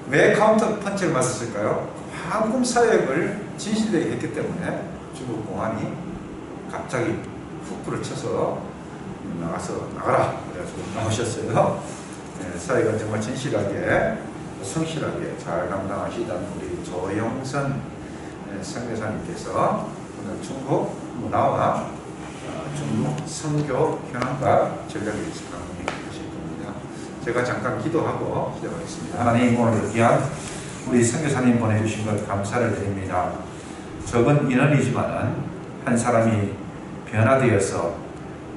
왜 카운터 펀치를 맞았을까요? 황금 사역을 진실되게 했기 때문에 중국 공안이 갑자기 훅 불어쳐서 나가라 그래가지고 나오셨어요. 네, 사역을 정말 진실하게 성실하게 잘 감당하시던 우리 조영선 선교사님께서 오늘 중국 문화와 중국 선교 현황과 전략에 대해서 강의하실 겁니다. 제가 잠깐 기도하고 시작하겠습니다. 하나님, 오늘 귀한 우리 선교사님 보내주신 것 감사를 드립니다. 적은 인원이지만은 한 사람이 변화되어서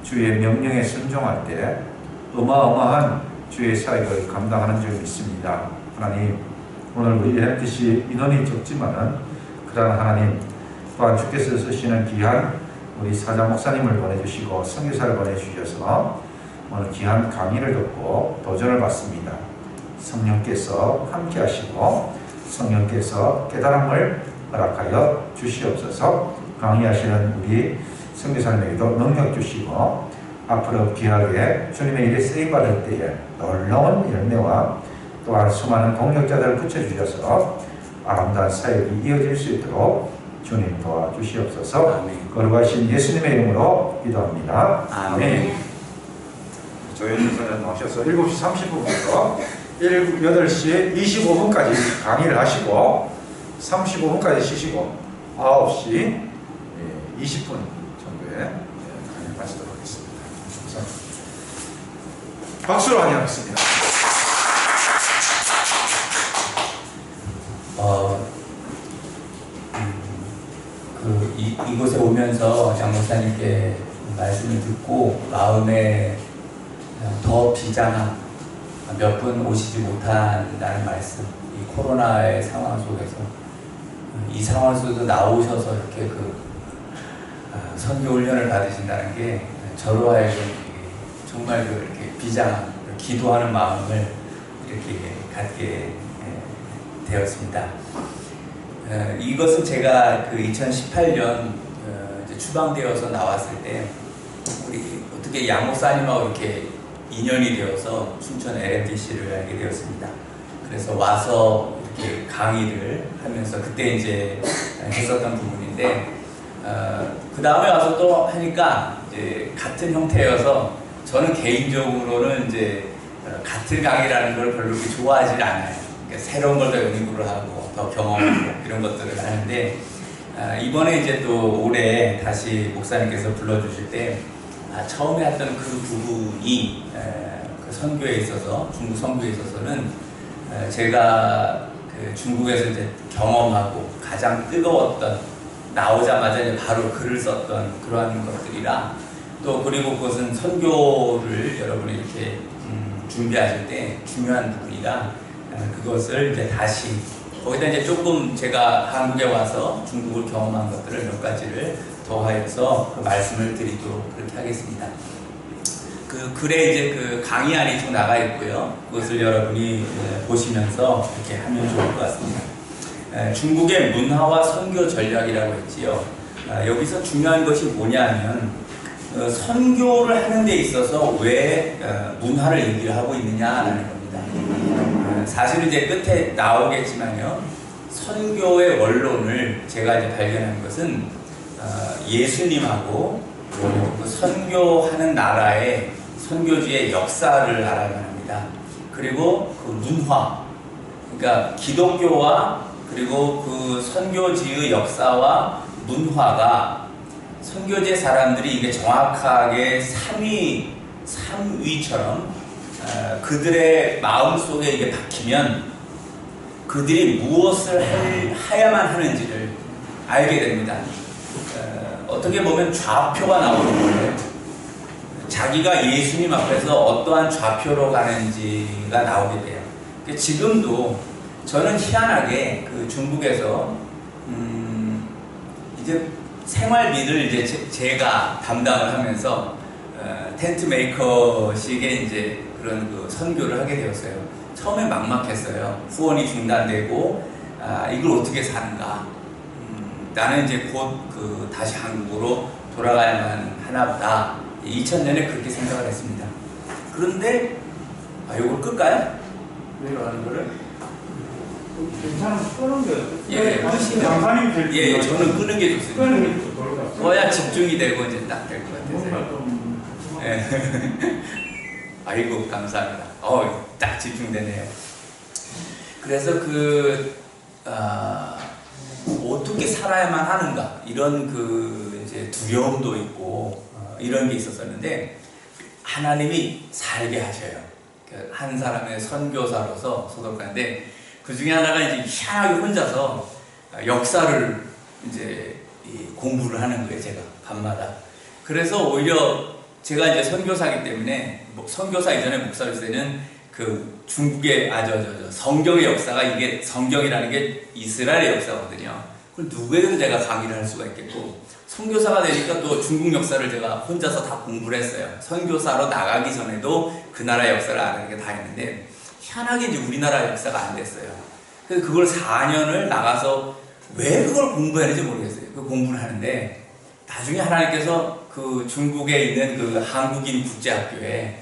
주의 명령에 순종할 때 어마어마한 주의 사역을 감당하는 줄 믿습니다. 하나님, 오늘 우리 MTC 인원이 적지만은 그러나 하나님 또한 주께서 쓰시는 귀한 우리 사장 목사님을 보내주시고 선교사를 보내주셔서 오늘 귀한 강의를 듣고 도전을 받습니다. 성령께서 함께 하시고 성령께서 깨달음을 허락하여 주시옵소서. 강의하시는 우리 선교사님에게도 능력 주시고 앞으로 귀하게 주님의 일에 쓰임받을 때에 놀라운 열매와 또한 수많은 동력자들을 붙여주셔서 아름다운 사역이 이어질 수 있도록 주님 도와주시옵소서. 거룩하신 예수님의 이름으로 기도합니다. 아멘. 조현준 선생님 나오셔서 7시 30분부터 8시 25분까지 강의를 하시고 35분까지 쉬시고 9시 20분 정도에 강의를 마치도록 하겠습니다. 박수로 환영하겠습니다. 이곳에 오면서 장 목사님께 말씀을 듣고 마음에 더 비장한 몇 분 오시지 못한다는 말씀, 이 코로나의 상황 속에서 이 상황 속에서 나오셔서 이렇게 선교 훈련을 받으신다는 게 저로 하여금 정말 이렇게 비장한 기도하는 마음을 이렇게 갖게 되었습니다. 이것은 제가 2018년 추방되어서 나왔을 때 우리 어떻게 양 목사님하고 이렇게 인연이 되어서 춘천 LMDC를 알게 되었습니다. 그래서 와서 이렇게 강의를 하면서 그때 이제 했었던 부분인데 그 다음에 와서 또 하니까 이제 같은 형태여서 저는 개인적으로는 이제 같은 강의라는 걸 별로 그렇게 좋아하지 않아요. 그러니까 새로운 걸 더 연구를 하고 더 경험하고 이런 것들을 하는데 이번에 이제 또 올해 다시 목사님께서 불러주실 때 처음에 했던 그 부분이 그 선교에 있어서 중국 선교에 있어서는 제가 그 중국에서 이제 경험하고 가장 뜨거웠던 나오자마자 이제 바로 글을 썼던 그러한 것들이라 또 그리고 그것은 선교를 여러분이 이렇게 준비하실 때 중요한 부분이라 그것을 이제 다시 거기다 이제 조금 제가 한국에 와서 중국을 경험한 것들을 몇 가지를 더하여서 그 말씀을 드리도록 그렇게 하겠습니다. 그 글에 이제 그 강의안이 좀 나가 있고요. 그것을 여러분이 보시면서 이렇게 하면 좋을 것 같습니다. 중국의 문화와 선교 전략이라고 했지요. 여기서 중요한 것이 뭐냐면 선교를 하는 데 있어서 왜 문화를 얘기를 하고 있느냐라는 겁니다. 사실은 이제 끝에 나오겠지만요. 선교의 원론을 제가 이제 발견한 것은 예수님하고 그 선교하는 나라의 선교지의 역사를 알아야 합니다. 그리고 그 문화, 그러니까 기독교와 그리고 그 선교지의 역사와 문화가 선교지 사람들이 이게 정확하게 삼위처럼 그들의 마음속에 이게 박히면 그들이 무엇을 해야만 하는지를 알게 됩니다. 어떻게 보면 좌표가 나오는 거예요. 자기가 예수님 앞에서 어떠한 좌표로 가는지가 나오게 돼요. 지금도 저는 희한하게 그 중국에서 이제 생활비를 이제 제가 담당을 하면서 텐트 메이커식의 이제 그런 그 선교를 하게 되었어요. 처음에 막막했어요. 후원이 중단되고 이걸 어떻게 사는가. 나는 이제 곧 다시 한국으로 돌아가야만 하나 보다. 2000년에 그렇게 생각을 했습니다. 그런데 이걸 끌까요? 왜 이러는 거를? 괜찮으면 끄는 게 예, 장사님 제일 예, 중요하죠. 저는 끄는 게 좋습니다. 끄는 게 좋을 꺼야 집중이 되고 이제 딱 될 것 같아서. 예. 아이고 감사합니다. 딱 집중되네요. 그래서 어떻게 살아야만 하는가 이런 이제 두려움도 있고 이런 게 있었었는데 하나님이 살게 하셔요. 한 사람의 선교사로서 소독가인데 그 중에 하나가 이제 희한하게 혼자서 역사를 이제 공부를 하는 거예요. 제가 밤마다. 그래서 오히려 제가 이제 선교사이기 때문에 선교사 이전에 목사일 때는 그 중국의 성경의 역사가 이게 성경이라는 게 이스라엘의 역사거든요. 그걸 누구에게도 제가 강의를 할 수가 있겠고 선교사가 되니까 또 중국 역사를 제가 혼자서 다 공부를 했어요. 선교사로 나가기 전에도 그 나라 역사를 아는 게 다 했는데 희한하게 이제 우리나라 역사가 안 됐어요. 그래서 그걸 4년을 나가서 왜 그걸 공부했는지 모르겠어요. 그 공부를 하는데 나중에 하나님께서 그 중국에 있는 그 한국인 국제학교에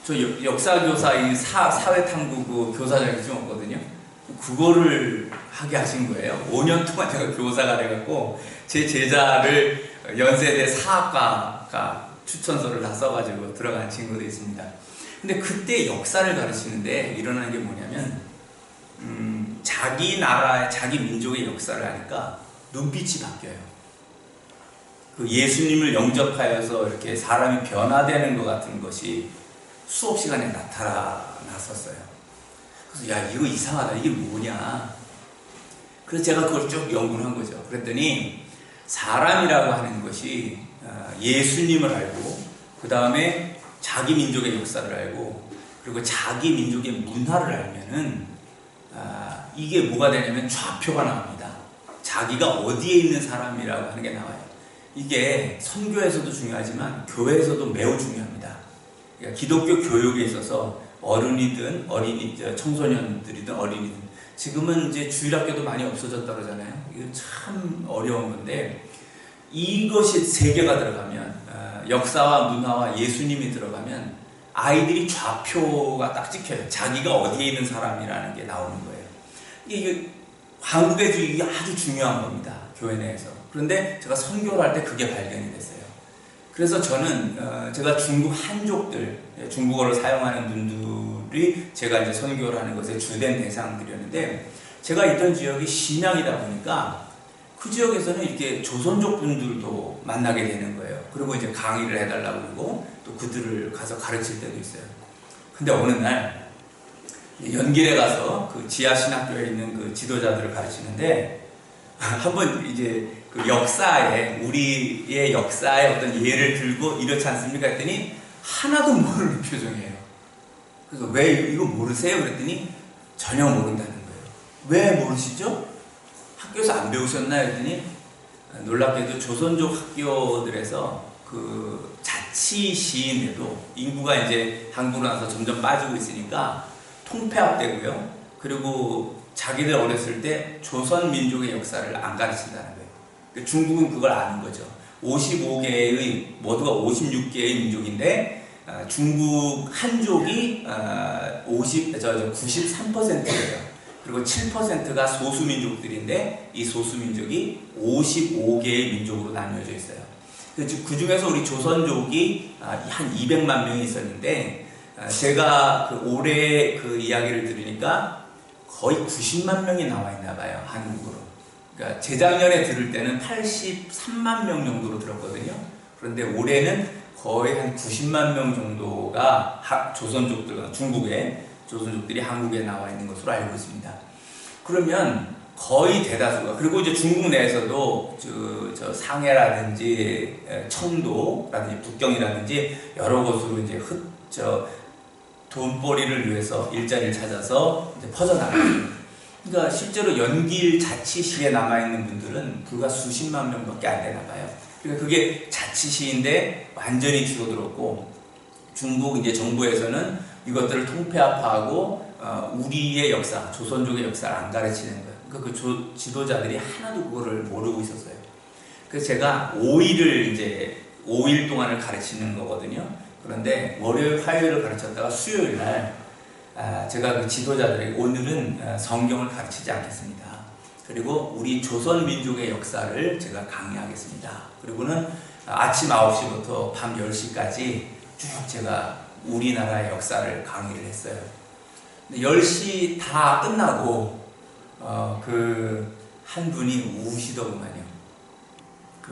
저 역사교사 사회탐구 그 교사 자격증 없거든요. 그거를 하게 하신 거예요. 5년 동안 제가 교사가 돼갖고 제 제자를 연세대 사학과가 추천서를 다 써가지고 들어간 친구도 있습니다. 근데 그때 역사를 가르치는데 일어나는 게 뭐냐면 자기 나라의 자기 민족의 역사를 하니까 눈빛이 바뀌어요. 그 예수님을 영접하여서 이렇게 사람이 변화되는 것 같은 것이 수업 시간에 나타났었어요. 그래서 야 이거 이상하다. 이게 뭐냐. 그래서 제가 그걸 쭉 연구를 한 거죠. 그랬더니 사람이라고 하는 것이 예수님을 알고 그 다음에 자기 민족의 역사를 알고 그리고 자기 민족의 문화를 알면은 이게 뭐가 되냐면 좌표가 나옵니다. 자기가 어디에 있는 사람이라고 하는 게 나와요. 이게 선교에서도 중요하지만 교회에서도 매우 중요합니다. 그러니까 기독교 교육에 있어서 어른이든 청소년들이든 어린이든 지금은 이제 주일학교도 많이 없어졌다 그러잖아요. 이거 참 어려운 건데 이것이 세 개가 들어가면 역사와 문화와 예수님이 들어가면 아이들이 좌표가 딱 찍혀요. 자기가 어디에 있는 사람이라는 게 나오는 거예요. 이게 한국에도 이게 아주 중요한 겁니다. 교회 내에서. 그런데 제가 선교를 할 때 그게 발견이 됐어요. 그래서 저는 제가 중국 한족들, 중국어를 사용하는 분들이 제가 이제 선교를 하는 것의 주된 대상들이었는데 제가 있던 지역이 신양이다 보니까 그 지역에서는 이렇게 조선족 분들도 만나게 되는 거예요. 그리고 이제 강의를 해달라고 그러고 또 그들을 가서 가르칠 때도 있어요. 근데 어느 날 연길에 가서 그 지하신학교에 있는 그 지도자들을 가르치는데 한번 이제 그 역사에 우리의 역사의 어떤 예를 들고 이렇지 않습니까? 했더니 하나도 모르는 표정이에요. 그래서 왜 이거 모르세요? 그랬더니 전혀 모른다는 거예요. 왜 모르시죠? 학교에서 안 배우셨나요? 했더니 놀랍게도 조선족 학교들에서 그 자치 시인에도 인구가 이제 한국으로 나서 점점 빠지고 있으니까 통폐합되고요. 그리고 자기들 어렸을 때 조선 민족의 역사를 안 가르친다는 거예요. 중국은 그걸 아는 거죠. 55개의 모두가 56개의 민족인데 중국 한족이 93%예요. 그리고 7%가 소수민족들인데 이 소수민족이 55개의 민족으로 나뉘어져 있어요. 그 중에서 우리 조선족이 한 200만 명이 있었는데 제가 그 올해 그 이야기를 들으니까 거의 90만 명이 나와 있나 봐요. 한국으로. 그러니까 재작년에 들을 때는 83만 명 정도로 들었거든요. 그런데 올해는 거의 한 90만 명 정도가 조선족들, 중국의 조선족들이 한국에 나와 있는 것으로 알고 있습니다. 그러면 거의 대다수가, 그리고 이제 중국 내에서도 저 상해라든지 청도라든지 북경이라든지 여러 곳으로 이제 돈벌이를 위해서 일자리를 찾아서 이제 퍼져나가요. 그러니까 실제로 연길 자치시에 남아있는 분들은 불과 수십만 명밖에 안 되나 봐요. 그러니까 그게 자치시인데 완전히 줄어들었고 중국 이제 정부에서는 이것들을 통폐합하고 우리의 역사, 조선족의 역사를 안 가르치는 거예요. 그러니까 그 지도자들이 하나도 그거를 모르고 있었어요. 그래서 제가 5일 동안을 가르치는 거거든요. 그런데 월요일, 화요일을 가르쳤다가 수요일 날 제가 그 지도자들에게 오늘은 성경을 가르치지 않겠습니다. 그리고 우리 조선 민족의 역사를 제가 강의하겠습니다. 그리고는 아침 9시부터 밤 10시까지 쭉 제가 우리나라의 역사를 강의를 했어요. 10시 다 끝나고 한 분이 우시더구만요.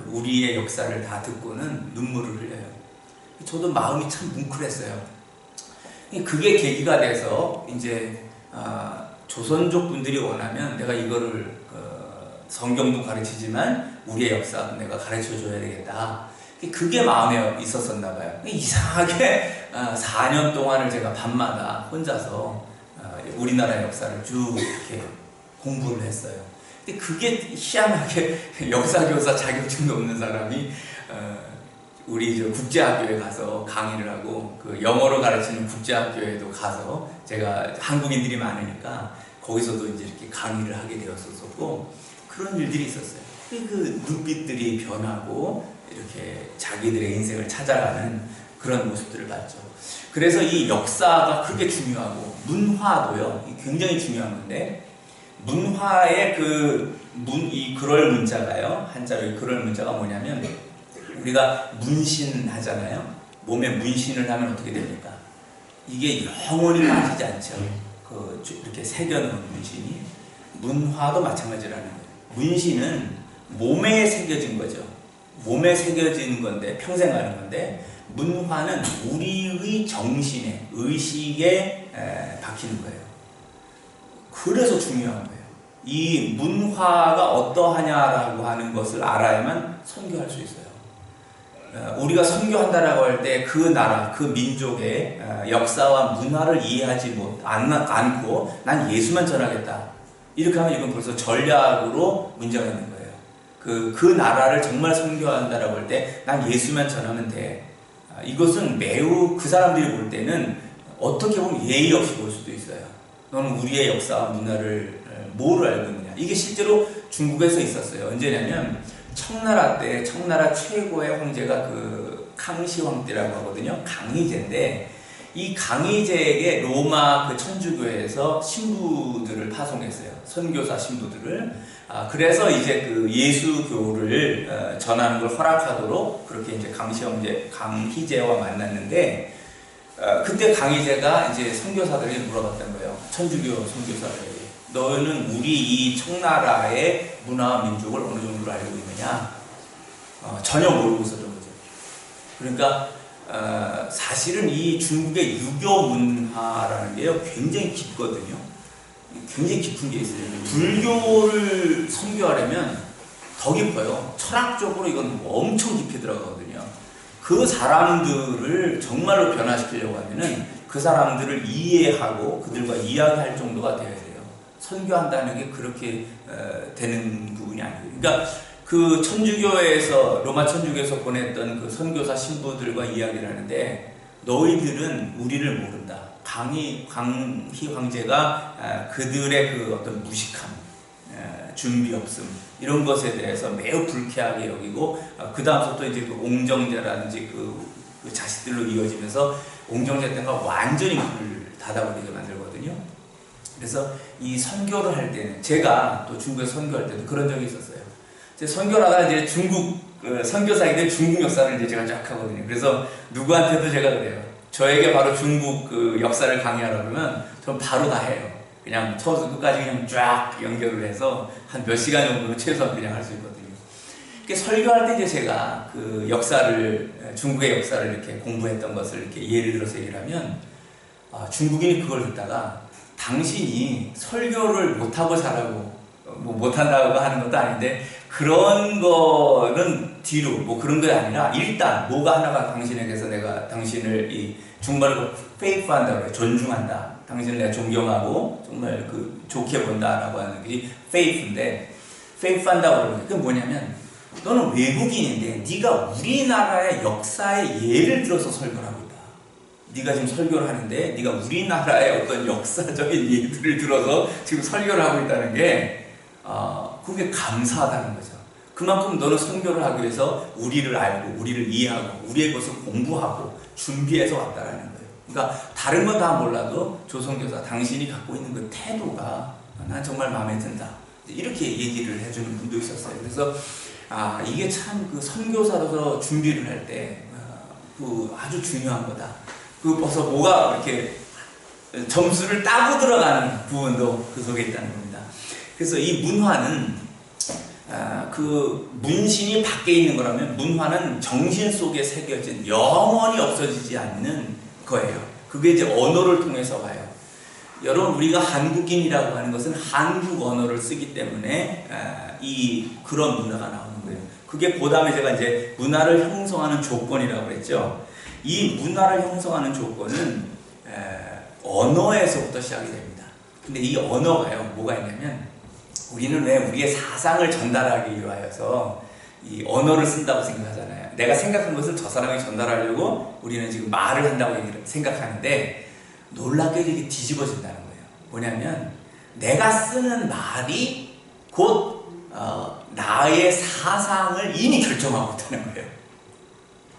우리의 역사를 다 듣고는 눈물을 흘려요. 저도 마음이 참 뭉클했어요. 그게 계기가 돼서 이제 조선족 분들이 원하면 내가 이거를 성경도 가르치지만 우리의 역사도 내가 가르쳐줘야 되겠다. 그게 마음에 있었었나 봐요. 이상하게 4년 동안을 제가 밤마다 혼자서 우리나라 역사를 쭉 이렇게 공부를 했어요. 근데 그게 희한하게 역사교사 자격증도 없는 사람이 우리 국제학교에 가서 강의를 하고 그 영어로 가르치는 국제학교에도 가서 제가 한국인들이 많으니까 거기서도 이제 이렇게 강의를 하게 되었었고 그런 일들이 있었어요. 그 눈빛들이 변하고 이렇게 자기들의 인생을 찾아가는 그런 모습들을 봤죠. 그래서 이 역사가 그렇게 중요하고 문화도요 굉장히 중요한 건데 문화의 이 그럴 문자가요 한자로 이 그럴 문자가 뭐냐면 우리가 문신하잖아요. 몸에 문신을 하면 어떻게 됩니까? 이게 영원히 빠지지 않죠. 이렇게 새겨놓은 문신이 문화도 마찬가지라는 거예요. 문신은 몸에 새겨진 거죠. 몸에 새겨지는 건데 평생 가는 건데 문화는 우리의 정신에 의식에 박히는 거예요. 그래서 중요한 거예요. 이 문화가 어떠하냐라고 하는 것을 알아야만 선교할 수 있어요. 우리가 선교한다라고 할 때 그 나라, 그 민족의 역사와 문화를 이해하지 않고 난 예수만 전하겠다. 이렇게 하면 이건 벌써 전략으로 문제가 있는 거예요. 그 나라를 정말 선교한다라고 할 때 난 예수만 전하면 돼. 이것은 매우 그 사람들이 볼 때는 어떻게 보면 예의 없이 볼 수도 있어요. 너는 우리의 역사와 문화를 뭐를 알고 있느냐. 이게 실제로 중국에서 있었어요. 언제냐면 청나라 때 청나라 최고의 황제가康熙 皇帝라고 하거든요. 강희제인데 이 강희제에게 로마 천주교회에서 신부들을 파송했어요. 선교사 신부들을. 그래서 이제 예수교를 전하는 걸 허락하도록 그렇게 이제 강희제와 만났는데 그때 강희제가 이제 선교사들이 물어봤던 거예요. 천주교 선교사들에게. 너는 우리 이 청나라의 문화와 민족을 어느 정도로 알고 있느냐? 전혀 모르고 있었던 거죠. 그러니까 사실은 이 중국의 유교 문화라는 게요 굉장히 깊거든요. 굉장히 깊은 게 있어요. 불교를 선교하려면 더 깊어요. 철학적으로 이건 엄청 깊이 들어가거든요. 그 사람들을 정말로 변화시키려고 하면은 그 사람들을 이해하고 그들과 이야기할 정도가 되어야 돼요. 선교한다는 게 그렇게 되는 부분이 아니에요. 그러니까 그 천주교에서 로마 천주교에서 보냈던 그 선교사 신부들과 이야기를 하는데 너희들은 우리를 모른다. 강희 황제가 그들의 어떤 무식함, 준비 없음 이런 것에 대해서 매우 불쾌하게 여기고 그 다음부터 이제 옹정제라든지 그 자식들로 이어지면서 옹정제 때가 완전히 불을 닫아버리게 만들거든요. 그래서 이 선교를 할 때는 제가 또 중국에서 선교할 때도 그런 적이 있었어요. 제가 선교를 하다가 이제 중국 선교사인데 중국 역사를 이제 제가 쫙 하거든요. 그래서 누구한테도 제가 그래요. 저에게 바로 중국 역사를 강의하라 그러면 전 바로 다 해요. 그냥 처음부터 끝까지 그냥 쫙 연결을 해서 한 몇 시간 정도는 최소한 그냥 할 수 있거든요. 설교할 때 이제 제가 중국의 역사를 이렇게 공부했던 것을 이렇게 예를 들어서 얘기를 하면 중국인이 그걸 듣다가 당신이 설교를 못하고 자라고 못한다고 하는 것도 아닌데 그런 거는 뒤로 그런 게 아니라 일단 뭐가 하나가 당신에게서 내가 당신을 정말 faith한다고 그래요. 존중한다. 당신을 내가 존경하고 정말 좋게 본다라고 하는 게 faith인데 faith한다고 그러는 게 그게 뭐냐면 너는 외국인인데 네가 우리나라의 역사의 예를 들어서 설교를 하고 있다. 네가 지금 설교를 하는데 네가 우리나라의 어떤 역사적인 예들을 들어서 지금 설교를 하고 있다는 게 그게 감사하다는 거죠. 그만큼 너는 선교를 하기 위해서 우리를 알고 우리를 이해하고 우리의 것을 공부하고 준비해서 왔다라는 거예요. 그러니까 다른 건 다 몰라도 조선교사 당신이 갖고 있는 그 태도가 난 정말 마음에 든다. 이렇게 얘기를 해주는 분도 있었어요. 그래서 이게 참 그 선교사로서 준비를 할 때 그 아주 중요한 거다. 그 벌써 뭐가 이렇게 점수를 따고 들어가는 부분도 그 속에 있다는 겁니다. 그래서 이 문화는 그 문신이 밖에 있는 거라면 문화는 정신 속에 새겨진 영원히 없어지지 않는 거예요. 그게 이제 언어를 통해서 와요. 여러분 우리가 한국인이라고 하는 것은 한국 언어를 쓰기 때문에 그런 문화가 나오는 거예요. 그게 그 다음에 제가 이제 문화를 형성하는 조건이라고 했죠. 이 문화를 형성하는 조건은 언어에서부터 시작이 됩니다. 근데 이 언어가요, 뭐가 있냐면 우리는 왜 우리의 사상을 전달하기 위하여서 이 언어를 쓴다고 생각하잖아요. 내가 생각한 것을 저 사람에게 전달하려고 우리는 지금 말을 한다고 생각하는데 놀랍게도 이게 뒤집어진다는 거예요. 뭐냐면 내가 쓰는 말이 곧 나의 사상을 이미 결정하고 있다는 거예요.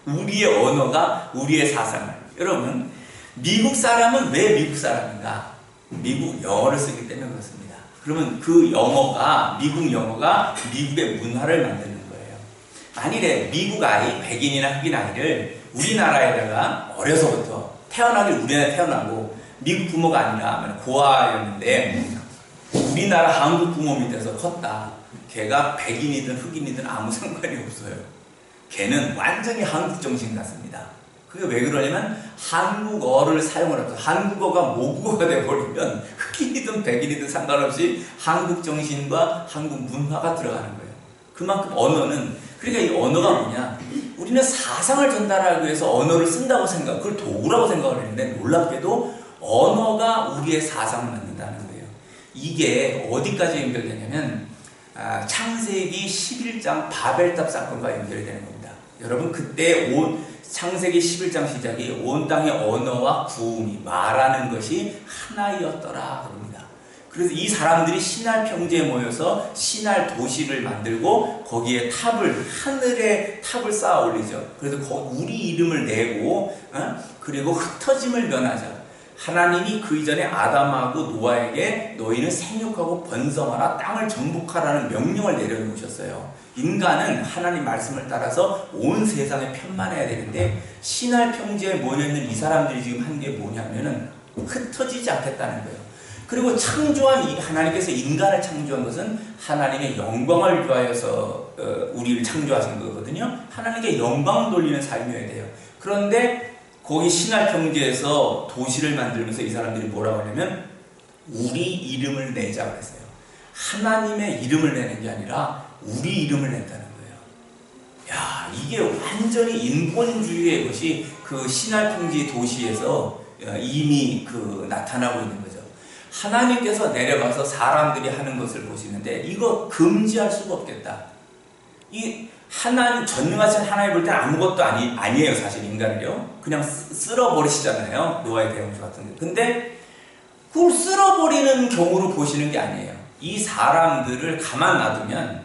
우리의 언어가 우리의 사상을. 여러분 미국 사람은 왜 미국 사람인가? 미국 영어를 쓰기 때문에 그렇습니다. 그러면 그 영어가 미국 영어가 미국의 문화를 만드는 거예요. 만일에 미국 아이, 백인이나 흑인 아이를 우리나라에다가 어려서부터 태어나길 우리나라에 태어나고 미국 부모가 아니라 고아였는데 우리나라 한국 부모 밑에서 컸다. 걔가 백인이든 흑인이든 아무 상관이 없어요. 걔는 완전히 한국 정신 같습니다. 그게 왜 그러냐면 한국어를 사용을 하면서 한국어가 모국어가 되어버리면 흑인이든 백인이든 상관없이 한국 정신과 한국 문화가 들어가는 거예요. 그만큼 언어는, 그러니까 이 언어가 뭐냐, 우리는 사상을 전달하기 위해서 언어를 쓴다고 그걸 도구라고 생각을 했는데 놀랍게도 언어가 우리의 사상을 만든다는 거예요. 이게 어디까지 연결되냐면 창세기 11장 바벨탑 사건과 연결이 되는 겁니다. 여러분 그때 창세기 11장 시작이 온 땅의 언어와 구음이 말하는 것이 하나이었더라 그럽니다. 그래서 이 사람들이 시날 평지에 모여서 시날 도시를 만들고 거기에 하늘에 탑을 쌓아 올리죠. 그래서 우리 이름을 내고 그리고 흩어짐을 면하자. 하나님이 그 이전에 아담하고 노아에게 너희는 생육하고 번성하라 땅을 정복하라는 명령을 내려놓으셨어요. 인간은 하나님 말씀을 따라서 온 세상에 편만해야 되는데 시날 평지에 모여있는 이 사람들이 지금 한 게 뭐냐면은 흩어지지 않겠다는 거예요. 그리고 하나님께서 인간을 창조한 것은 하나님의 영광을 위하여서 우리를 창조하신 거거든요. 하나님께 영광을 돌리는 삶이어야 돼요. 그런데 거기 시날 평지에서 도시를 만들면서 이 사람들이 뭐라고 하냐면 우리 이름을 내자 그랬어요. 하나님의 이름을 내는 게 아니라 우리 이름을 낸다는 거예요. 야, 이게 완전히 인본주의의 것이 그 시날 평지 도시에서 이미 나타나고 있는 거죠. 하나님께서 내려가서 사람들이 하는 것을 보시는데 이거 금지할 수가 없겠다. 이 전능하신 하나님 볼 때는 아무것도 아니에요. 사실 인간을요. 그냥 쓸어버리시잖아요. 노아의 대홍수 같은 게. 근데 그걸 쓸어버리는 경우로 보시는 게 아니에요. 이 사람들을 가만 놔두면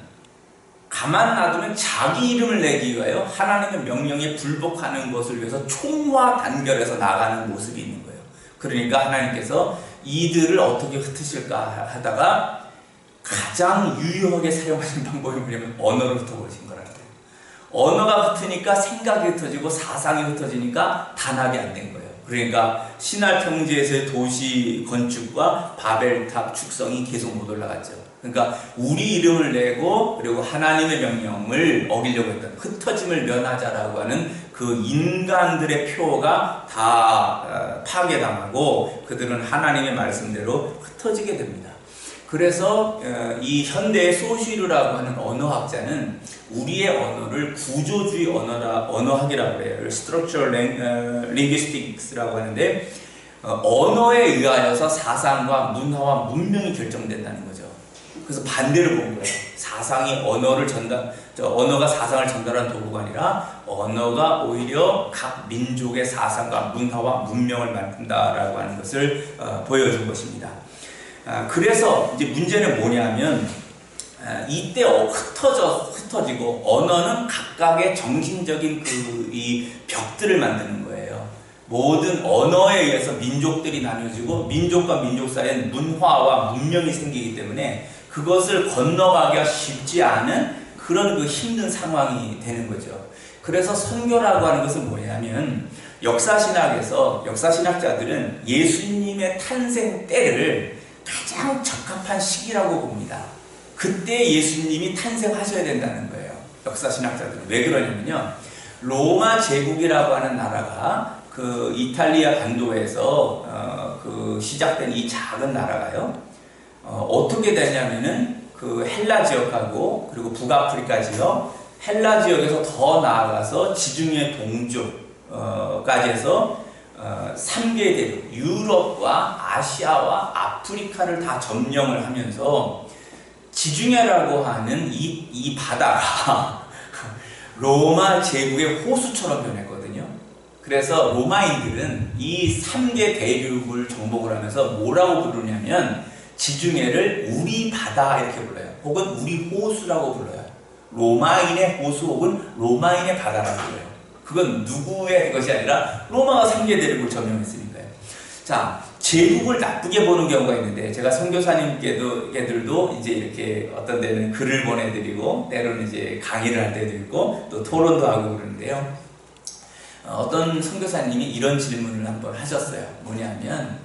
자기 이름을 내기 위하여 하나님의 명령에 불복하는 것을 위해서 총과 단결해서 나가는 모습이 있는 거예요. 그러니까 하나님께서 이들을 어떻게 흩으실까 하다가 가장 유효하게 사용하신 방법이 뭐냐면 언어를 흩어버리신 거라는 거예요. 언어가 흩으니까 생각이 흩어지고 사상이 흩어지니까 단합이 안 된 거예요. 그러니까 시날 평지에서의 도시 건축과 바벨탑 축성이 계속 못 올라갔죠. 그러니까 우리 이름을 내고 그리고 하나님의 명령을 어기려고 했던 흩어짐을 면하자라고 하는 그 인간들의 표가 다 파괴당하고 그들은 하나님의 말씀대로 흩어지게 됩니다. 그래서 이 현대의 소시르라고 하는 언어학자는 우리의 언어를 구조주의 언어학이라고 해요. Structural Linguistics라고 하는데 언어에 의하여서 사상과 문화와 문명이 결정된다는 거죠. 그래서 반대로 본 거예요. 언어가 사상을 전달하는 도구가 아니라 언어가 오히려 각 민족의 사상과 문화와 문명을 만든다라고 하는 것을 보여준 것입니다. 그래서 이제 문제는 뭐냐면 이때 흩어지고 언어는 각각의 정신적인 이 벽들을 만드는 거예요. 모든 언어에 의해서 민족들이 나눠지고 민족과 민족 사이엔 문화와 문명이 생기기 때문에 그것을 건너가기가 쉽지 않은 그런 그 힘든 상황이 되는 거죠. 그래서 선교라고 하는 것은 뭐냐면 역사신학자들은 예수님의 탄생 때를 가장 적합한 시기라고 봅니다. 그때 예수님이 탄생하셔야 된다는 거예요. 역사신학자들은. 왜 그러냐면요. 로마 제국이라고 하는 나라가 그 이탈리아 반도에서 시작된 이 작은 나라가요. 어떻게 되냐면은 그 헬라 지역하고 그리고 북아프리카 지역, 헬라 지역에서 더 나아가서 지중해 동쪽까지 해서 3개 대륙, 유럽과 아시아와 아프리카를 다 점령을 하면서 지중해라고 하는 이 바다가 로마 제국의 호수처럼 변했거든요. 그래서 로마인들은 이 3개 대륙을 정복을 하면서 뭐라고 부르냐면 지중해를 우리 바다 이렇게 불러요. 혹은 우리 호수라고 불러요. 로마인의 호수 혹은 로마인의 바다라고 불러요. 그건 누구의 것이 아니라 로마가 3개 대륙을 점령했으니까요. 자, 제국을 나쁘게 보는 경우가 있는데 제가 선교사님께들도 이제 이렇게 어떤 데는 글을 보내드리고 때로는 이제 강의를 할 때도 있고 또 토론도 하고 그러는데요. 어떤 선교사님이 이런 질문을 한번 하셨어요. 뭐냐면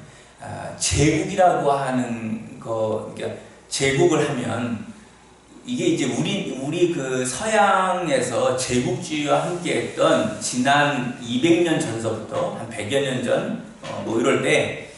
제국이라고 하는 거, 그러니까 제국을 하면 이게 이제 우리 그 서양에서 제국주의와 함께했던 지난 200년 전서부터 한 100여 년 전 뭐 이럴 때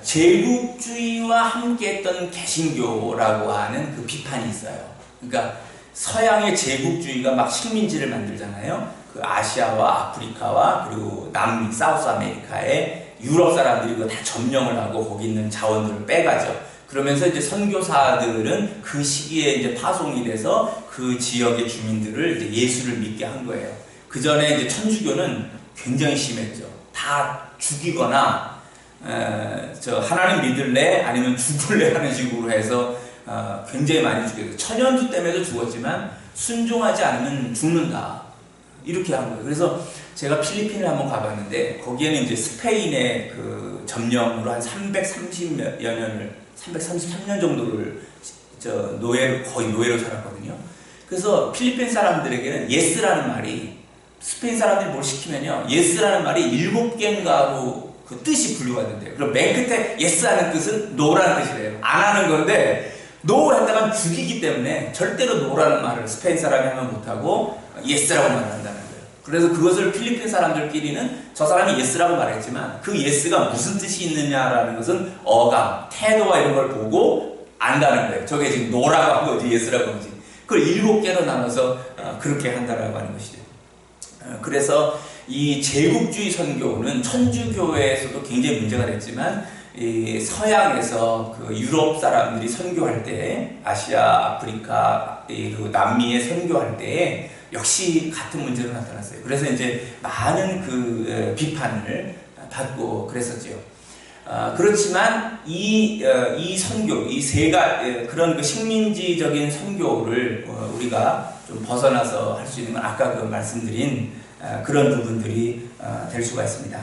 제국주의와 함께했던 개신교라고 하는 그 비판이 있어요. 그러니까 서양의 제국주의가 막 식민지를 만들잖아요. 그 아시아와 아프리카와 그리고 남미, 사우스 아메리카의 유럽 사람들이 그거 다 점령을 하고 거기 있는 자원들을 빼가죠. 그러면서 이제 선교사들은 그 시기에 이제 파송이 돼서 그 지역의 주민들을 이제 예수를 믿게 한 거예요. 그 전에 이제 천주교는 굉장히 심했죠. 다 죽이거나 저 하나님 믿을래 아니면 죽을래 하는 식으로 해서 굉장히 많이 죽였어요. 천연두 때문에도 죽었지만 순종하지 않으면 죽는다 이렇게 한 거예요. 그래서 제가 필리핀을 한번 가봤는데 거기에는 이제 스페인의 그 점령으로 한 330여 년을 333년 정도를 거의 노예로 살았거든요. 그래서 필리핀 사람들에게는 예스라는 말이 스페인 사람들이 뭘 시키면요. 예스라는 말이 7개인가로 그 뜻이 분류가 된대요. 그럼 맨 끝에 예스라는 뜻은 노라는 뜻이래요. 안 하는 건데 노 했다가 죽이기 때문에 절대로 노라는 말을 스페인 사람이 하면 못하고 예스라고 말한다는 거예요. 그래서 그것을 필리핀 사람들끼리는 저 사람이 예스라고 말했지만 그 예스가 무슨 뜻이 있느냐라는 것은 어감, 태도와 이런 걸 보고 안다는 거예요. 저게 지금 노라고 한 거지 예스라고 한 거지. 그걸 7개로 나눠서 그렇게 한다라고 하는 것이죠. 그래서 이 제국주의 선교는 천주교에서도 굉장히 문제가 됐지만 이 서양에서 그 유럽 사람들이 선교할 때 아시아, 아프리카, 그리고 남미에 선교할 때 역시 같은 문제로 나타났어요. 그래서 이제 많은 그 비판을 받고 그랬었죠. 그렇지만 이 선교, 이 그런 그 식민지적인 선교를 우리가 좀 벗어나서 할 수 있는 건 아까 그 말씀드린 그런 부분들이 될 수가 있습니다.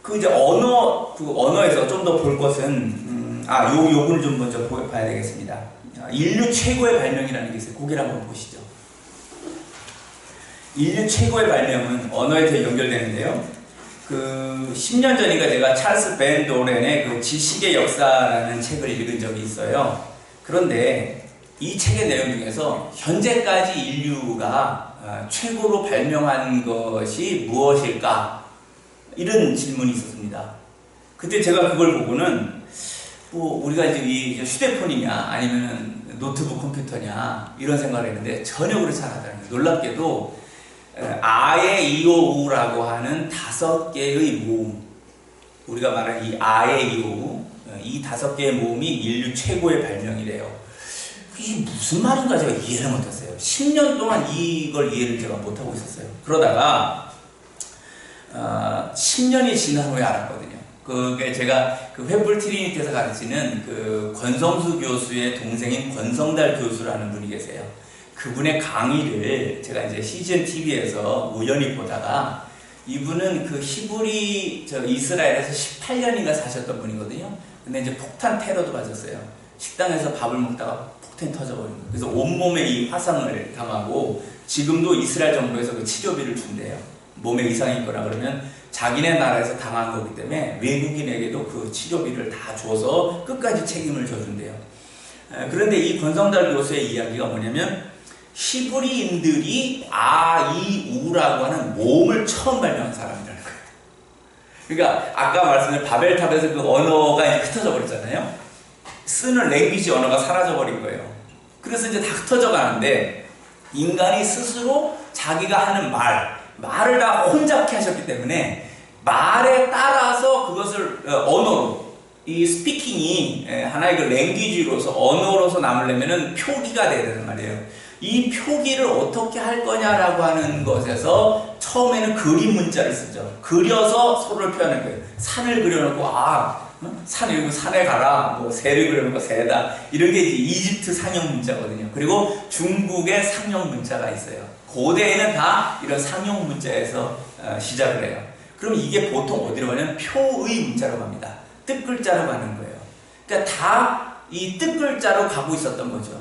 그 이제 언어에서 좀 더 볼 것은 요거를 좀 먼저 봐야 되겠습니다. 인류 최고의 발명이라는 게 있어요. 고개를 한번 보시죠. 인류 최고의 발명은 언어에 더 연결되는데요. 그 10년 전인가 제가 찰스 벤 도렌의 그 지식의 역사라는 책을 읽은 적이 있어요. 그런데 이 책의 내용 중에서 현재까지 인류가 최고로 발명한 것이 무엇일까? 이런 질문이 있었습니다. 그때 제가 그걸 보고는 우리가 이제 이 휴대폰이냐 아니면 노트북 컴퓨터냐 이런 생각을 했는데 전혀 그렇지 않았다는 거예요. 놀랍게도 아에 이오우라고 하는 5개의 모음, 우리가 말하는 이 아에 이오우, 이 5개의 모음이 인류 최고의 발명이래요. 이게 무슨 말인가 제가 이해를 못했어요. 10년 동안 이걸 이해를 제가 못하고 있었어요. 그러다가 10년이 지난 후에 알았거든요. 그게 제가 그 횃불 트리니티에서 가르치는 그 권성수 교수의 동생인 권성달 교수라는 분이 계세요. 그분의 강의를 제가 이제 CGN TV에서 우연히 보다가 이분은 그 히브리 이스라엘에서 18년인가 사셨던 분이거든요. 근데 이제 폭탄 테러도 맞았어요. 식당에서 밥을 먹다가 폭탄이 터져버린 거예요. 그래서 온몸에 이 화상을 당하고 지금도 이스라엘 정부에서 그 치료비를 준대요. 몸에 이상이 있거나 그러면 자기네 나라에서 당한 거기 때문에 외국인에게도 그 치료비를 다 줘서 끝까지 책임을 져준대요. 그런데 이 권성달 교수의 이야기가 뭐냐면 히브리인들이 아이우라고 하는 모음을 처음 발명한 사람이라는 거예요. 그러니까 아까 말씀드린 바벨탑에서 그 언어가 이제 흩어져 버렸잖아요. 쓰는 랭귀지 언어가 사라져 버린 거예요. 그래서 이제 다 흩어져 가는데 인간이 스스로 자기가 하는 말을 다 혼잡케 하셨기 때문에 말에 따라서 그것을 언어로 이 스피킹이 하나의 그 랭귀지로서 언어로서 남으려면은 표기가 돼야 되는 말이에요. 이 표기를 어떻게 할 거냐라고 하는 것에서 처음에는 그림 문자를 쓰죠. 그려서 서로를 표현할 거예요. 산을 그려놓고 산에 가라. 뭐 새를 그려놓고 새다. 이런 게 이제 이집트 상형 문자거든요. 그리고 중국의 상형 문자가 있어요. 고대에는 다 이런 상형 문자에서 시작을 해요. 그럼 이게 보통 어디로 가냐면 표의 문자라고 합니다. 뜻글자로 가는 거예요. 그러니까 다 이 뜻글자로 가고 있었던 거죠.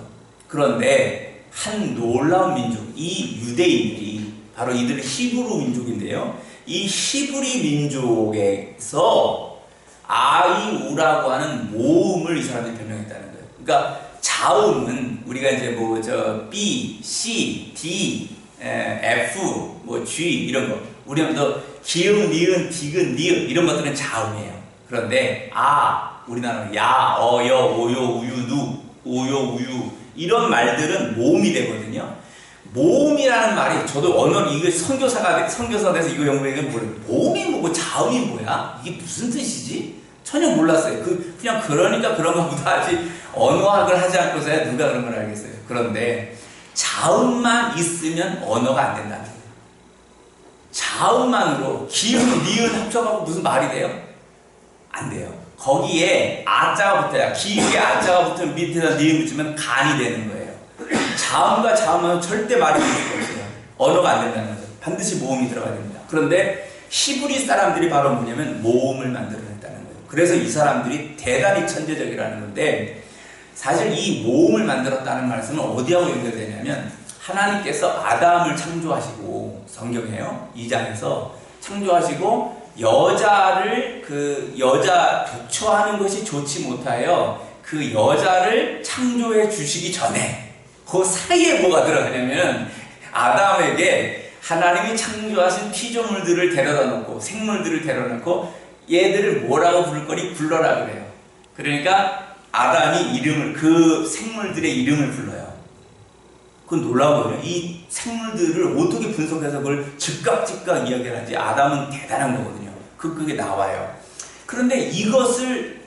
그런데 한 놀라운 민족, 이 유대인들이 바로 이들은 히브리 민족인데요. 이 히브리 민족에서 아이우라고 하는 모음을 이 사람들이 변형했다는 거예요. 그러니까 자음은 우리가 이제 B, C, D, F, G 이런 거 우리 하면서 기음, 니은, 디귿, 니은 이런 것들은 자음이에요. 그런데 우리나라는 야, 여, 오요, 우유, 누, 오요, 우유 이런 말들은 모음이 되거든요. 모음이라는 말이 저도 언어 이거 선교사 돼서 이거 연구해서 모음이 뭐고 자음이 뭐야? 이게 무슨 뜻이지? 전혀 몰랐어요. 그냥 그러니까 그런가 보다 하지 언어학을 하지 않고서야 누가 그런 걸 알겠어요. 그런데 자음만 있으면 언어가 안 된다는 거예요. 자음만으로 기음, 니은 합쳐가고 무슨 말이 돼요? 안 돼요. 거기에 아자가 붙어야 기음에 아자가 붙으면 밑에다 니은 붙이면 간이 되는 거예요. 자음과 자음은 절대 말이 될 수가 없어요. 언어가 안 된다는 거죠. 반드시 모음이 들어가야 됩니다. 그런데 히브리 사람들이 바로 뭐냐면 모음을 만들어냈다는 거예요. 그래서 이 사람들이 대단히 천재적이라는 건데 사실 이 모음을 만들었다는 말씀은 어디하고 연결되냐면 하나님께서 아담을 창조하시고 성경에요. 2장에서 창조하시고 여자를 여자 독처하는 것이 좋지 못하여 그 여자를 창조해 주시기 전에 그 사이에 뭐가 들어가냐면 아담에게 하나님이 창조하신 피조물들을 데려다 놓고 생물들을 데려다 놓고 얘들을 뭐라고 부를 거니 불러라 그래요. 그러니까 아담이 그 생물들의 이름을 불러요. 그건 놀라운 거예요. 이 생물들을 어떻게 분석해서 그걸 즉각 이야기를 하지? 아담은 대단한 거거든요. 그게 나와요. 그런데 이것을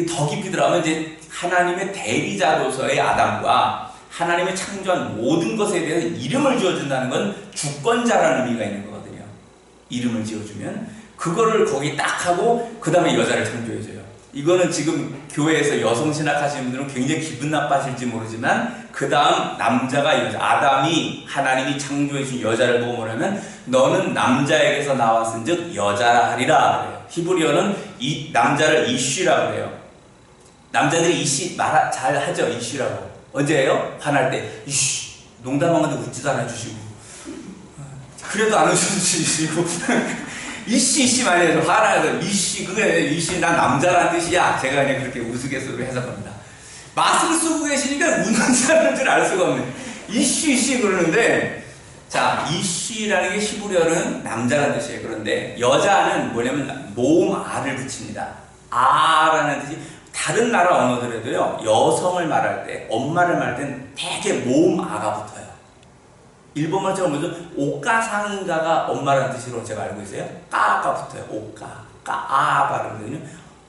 더 깊이 들어가면 이제 하나님의 대리자로서의 아담과 하나님의 창조한 모든 것에 대해서 이름을 지어준다는 건 주권자라는 의미가 있는 거거든요. 이름을 지어주면 그거를 거기 딱 하고 그 다음에 여자를 창조해줘요. 이거는 지금 교회에서 여성신학 하시는 분들은 굉장히 기분 나빠하실지 모르지만 그 다음 남자가 여자, 아담이 하나님이 창조해준 여자를 보고 뭐냐면 너는 남자에게서 나왔은 즉 여자라 하리라 그래요. 히브리어는 이 남자를 이쉬라고 그래요. 남자들이 이쉬 잘 하죠. 이쉬라고. 언제예요? 화날 때 이쉬 농담한 건데 웃지도 않아 주시고 그래도 안 웃어주시고 이씨 많이 해서 화나서 이씨 난 남자라는 뜻이야. 제가 그냥 그렇게 우스갯소리로 해석합니다. 마스크 쓰고 계시니까 웃는 사람인 줄 알 수가 없네. 이씨 그러는데 자 이씨라는 게 히브리어는 남자라는 뜻이에요. 그런데 여자는 뭐냐면 모음 아를 붙입니다. 아라는 뜻이 다른 나라 언어들에도요 여성을 말할 때 엄마를 말할 땐 되게 모음 아가 붙어요. 일본말처럼 무슨 오카상인가가 엄마라는 뜻으로 제가 알고 있어요. 까가 붙어요. 아 발음이거든요.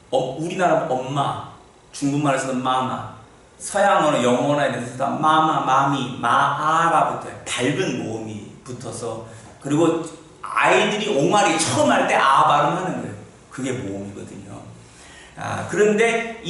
우리나라 엄마, 중국말에서는 마마, 서양 언어, 영어나 이런 데서도 마마, 마미, 마아가 붙어요. 밝은 모음이 붙어서 그리고 아이들이 옹알이 처음 할 때 아 발음하는 거예요. 그게 모음이거든요. 그런데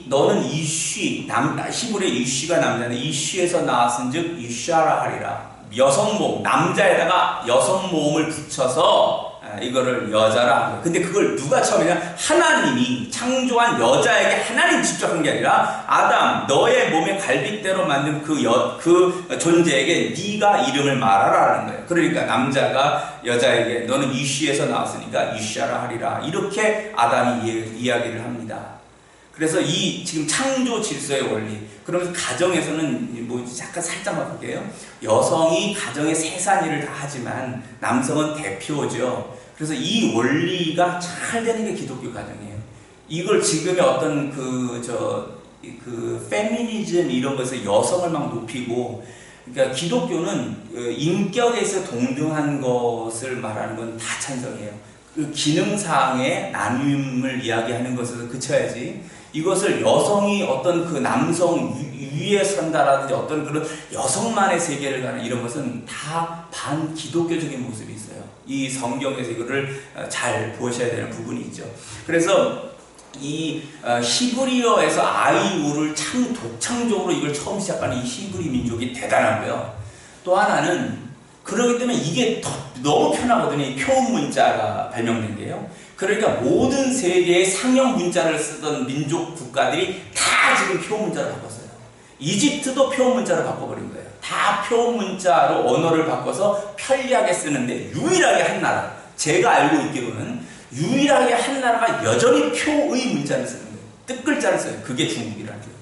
너는 이쉬, 히브리어 이쉬가 남자인데 이쉬에서 나왔은즉 이샤라 하리라. 여성 모음, 남자에다가 여성 모음을 붙여서 이거를 여자라 한 거예요. 근데 그걸 누가 처음이냐? 하나님이 창조한 여자에게 하나님 직접 한 게 아니라 아담 너의 몸에 갈빗대로 만든 그 존재에게 네가 이름을 말하라는 거예요. 그러니까 남자가 여자에게 너는 이쉬에서 나왔으니까 이쉬하라 하리라 이렇게 아담이 이야기를 합니다. 그래서 이 지금 창조 질서의 원리, 그러면서 가정에서는 뭐 잠깐 살짝만 볼게요. 여성이 가정의 세상 일을 다 하지만 남성은 대표죠. 그래서 이 원리가 잘 되는 게 기독교 가정이에요. 이걸 지금의 어떤 페미니즘 이런 것에서 여성을 막 높이고, 그러니까 기독교는 인격에서 동등한 것을 말하는 건 다 찬성이에요. 그 기능상의 나눔을 이야기하는 것에서 그쳐야지. 이것을 여성이 어떤 그 남성 위에 선다라든지 어떤 그런 여성만의 세계를 가는 이런 것은 다 반기독교적인 모습이 있어요. 이 성경에서 이거를 잘 보셔야 되는 부분이 있죠. 그래서 이 히브리어에서 아이우를 참 독창적으로 이걸 처음 시작하는 이 히브리 민족이 대단하고요. 또 하나는 그렇기 때문에 이게 너무 편하거든요. 이 표음 문자가 발명된 게요. 그러니까 모든 세계의 상형 문자를 쓰던 민족 국가들이 다 지금 표음 문자로 바꿨어요. 이집트도 표음 문자로 바꿔버린 거예요. 다 표음 문자로 언어를 바꿔서 편리하게 쓰는데 유일하게 한 나라, 제가 알고 있기로는 유일하게 한 나라가 여전히 표의 문자를 쓰는 거예요. 뜻글자를 써요. 그게 중국이라는 거예요.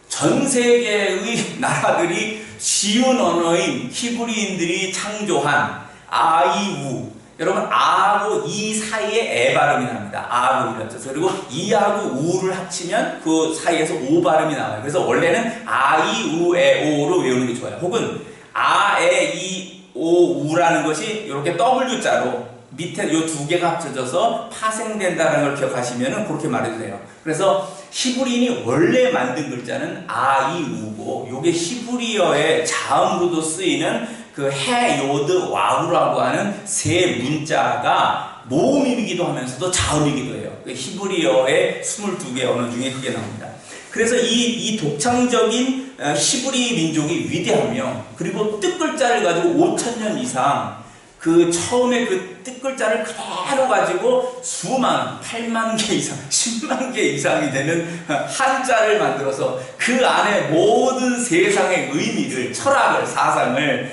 전 세계의 나라들이 쉬운 언어인 히브리인들이 창조한 아이우, 여러분 아하고 이 사이에 에 발음이 납니다. 아하고 이라죠. 그리고 이하고 우를 합치면 그 사이에서 오 발음이 나와요. 그래서 원래는 아이우에 오로 외우는 게 좋아요. 혹은 아에 이 오 우라는 것이 이렇게 W자로 밑에 이 두 개가 합쳐져서 파생된다는 걸 기억하시면 그렇게 말해도 돼요. 그래서 히브리인이 원래 만든 글자는 아이우고, 요게 히브리어의 자음으로도 쓰이는 그 해, 요드, 와우라고 하는 세 문자가 모음이기도 하면서도 자음이기도 해요. 히브리어의 22개 언어 중에 그게 나옵니다. 그래서 이 독창적인 히브리 민족이 위대하며, 그리고 뜻글자를 가지고 5,000년 이상 그 처음에 그 뜻글자를 그대로 가지고 수만, 8만 개 이상, 10만 개 이상이 되는 한자를 만들어서 그 안에 모든 세상의 의미를, 철학을, 사상을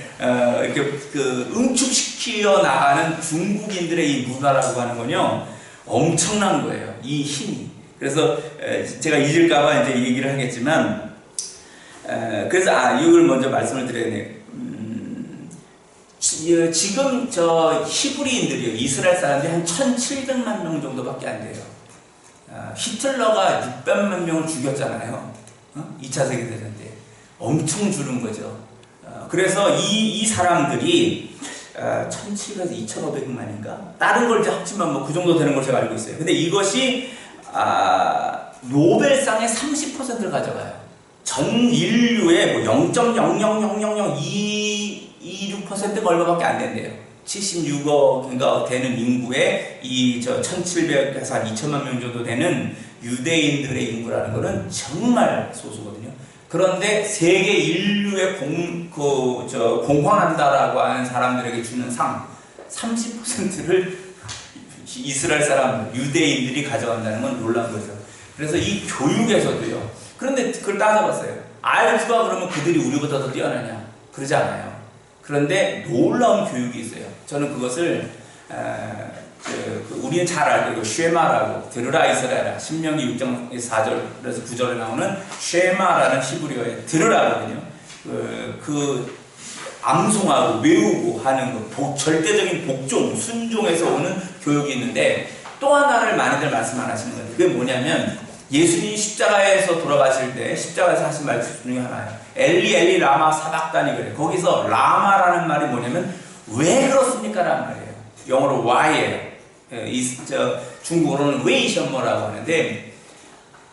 이렇게 응축시켜 나가는 중국인들의 이 문화라고 하는 건요, 엄청난 거예요. 이 힘이. 그래서 제가 잊을까봐 이제 얘기를 하겠지만, 그래서 이걸 먼저 말씀을 드려야 지금 저 히브리인들이요, 이스라엘 사람들이 한 1,700만 명 정도밖에 안 돼요. 히틀러가 600만 명을 죽였잖아요. 2차 세계대전 때. 엄청 줄은 거죠. 그래서 이 사람들이 1,700에서 2,500만인가? 다른 걸 이제 합치면 뭐 그 정도 되는 걸 제가 알고 있어요. 근데 이것이 노벨상의 30%를 가져가요. 전 인류의 뭐 0.0000026%가 얼마밖에 안 된대요. 76억인가 되는 인구의 이 1,700에서 한 2천만 명 정도 되는 유대인들의 인구라는 것은 정말 소수거든요. 그런데 세계 인류의 공헌한다라고 하는 사람들에게 주는 상 30%를 이스라엘 사람, 유대인들이 가져간다는 건 놀라운 거죠. 그래서 이 교육에서도요. 그런데 그걸 따져봤어요. 누가 그러면 그들이 우리보다 더 뛰어나냐? 그러지 않아요. 그런데 놀라운 교육이 있어요. 저는 그것을 우리는 잘 알고 쉐마라고, 들으라 이스라엘아, 신명기 6장 4절에서 9절에 나오는 쉐마라는 히브리어에 들으라거든요. 암송하고 외우고 하는 절대적인 복종, 순종에서 오는 교육이 있는데, 또 하나를 많이들 말씀 안 하시는 거예요. 그게 뭐냐면 예수님이 십자가에서 돌아가실 때 십자가에서 하신 말씀 중에 하나예요. 엘리 엘리 라마 사박다니 그래요. 거기서 라마라는 말이 뭐냐면 왜 그렇습니까? 라는 말이에요. 영어로 why예요. 중국어로는 왜이셔머라고 하는데,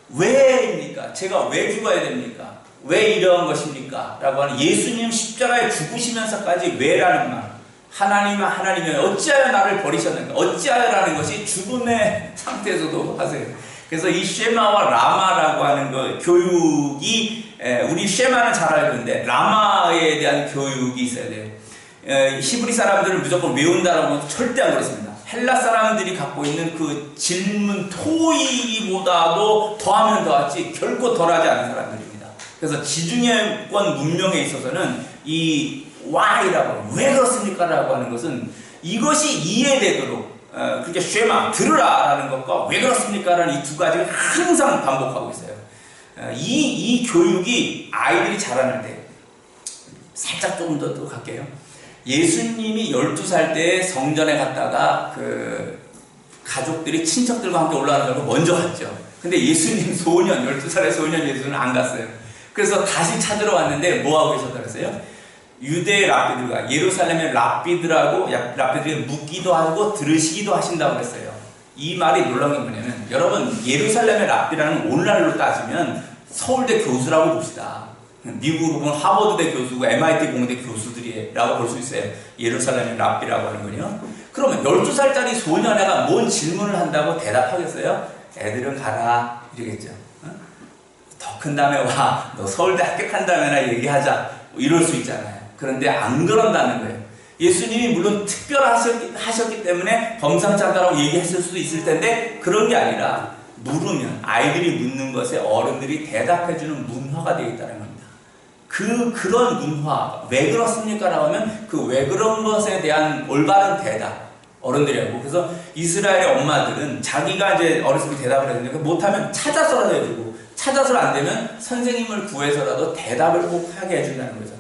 왜입니까? 제가 왜 죽어야 됩니까? 왜 이러한 것입니까? 라고 하는 예수님 십자가에 죽으시면서까지 왜라는 말. 하나님은 하나님이면 어찌하여 나를 버리셨는가? 어찌하여라는 것이 죽음의 상태에서도 하세요. 그래서 이 쉐마와 라마라고 하는 거 교육이, 우리 쉐마는 잘 알고 있는데 라마에 대한 교육이 있어야 돼요. 히브리 사람들은 무조건 외운다라고 절대 안 그렇습니다. 헬라 사람들이 갖고 있는 그 질문 토의보다도 더하면 더하지 결코 덜하지 않은 사람들입니다. 그래서 지중해권 문명에 있어서는 이 why라고 왜 그렇습니까? 라고 하는 것은 이것이 이해되도록 그렇게 쉐마 들으라라는 것과 왜 그렇습니까? 라는 이 두 가지를 항상 반복하고 있어요. 이 교육이 아이들이 자라날 때 살짝 조금 더 갈게요. 예수님이 12살 때 성전에 갔다가 그 가족들이 친척들과 함께 올라가는 걸 먼저 갔죠. 근데 예수님 소년, 12살의 소년 예수는 안 갔어요. 그래서 다시 찾으러 왔는데 뭐하고 계셨다고 그랬어요? 유대 랍비들과 예루살렘의 랍비들이 묻기도 하고 들으시기도 하신다고 그랬어요. 이 말이 놀라운 게 뭐냐면 여러분 예루살렘의 랍비라는 오늘날로 따지면 서울대 교수라고 봅시다. 미국으로 보면 하버드대 교수고 MIT 공대 교수들이라고 볼 수 있어요. 예루살렘의 랍비라고 하는 거요. 그러면 12살짜리 소년애가 뭔 질문을 한다고 대답하겠어요? 애들은 가라 이러겠죠. 더 큰 다음에 와. 너 서울대 합격한 다음에나 얘기하자. 뭐 이럴 수 있잖아요. 그런데 안 그런다는 거예요. 예수님이 물론 특별하셨기 때문에 범상치 않다라고 얘기했을 수도 있을 텐데 그런 게 아니라 물으면 아이들이 묻는 것에 어른들이 대답해주는 문화가 되어 있다는 겁니다. 그런 문화, 왜 그렇습니까? 라고 하면 그 왜 그런 것에 대한 올바른 대답, 어른들이 하고. 그래서 이스라엘의 엄마들은 자기가 이제 어렸을 때 대답을 했는데 못하면 찾아서라도 해주고, 찾아서 안 되면 선생님을 구해서라도 대답을 꼭 하게 해준다는 거죠.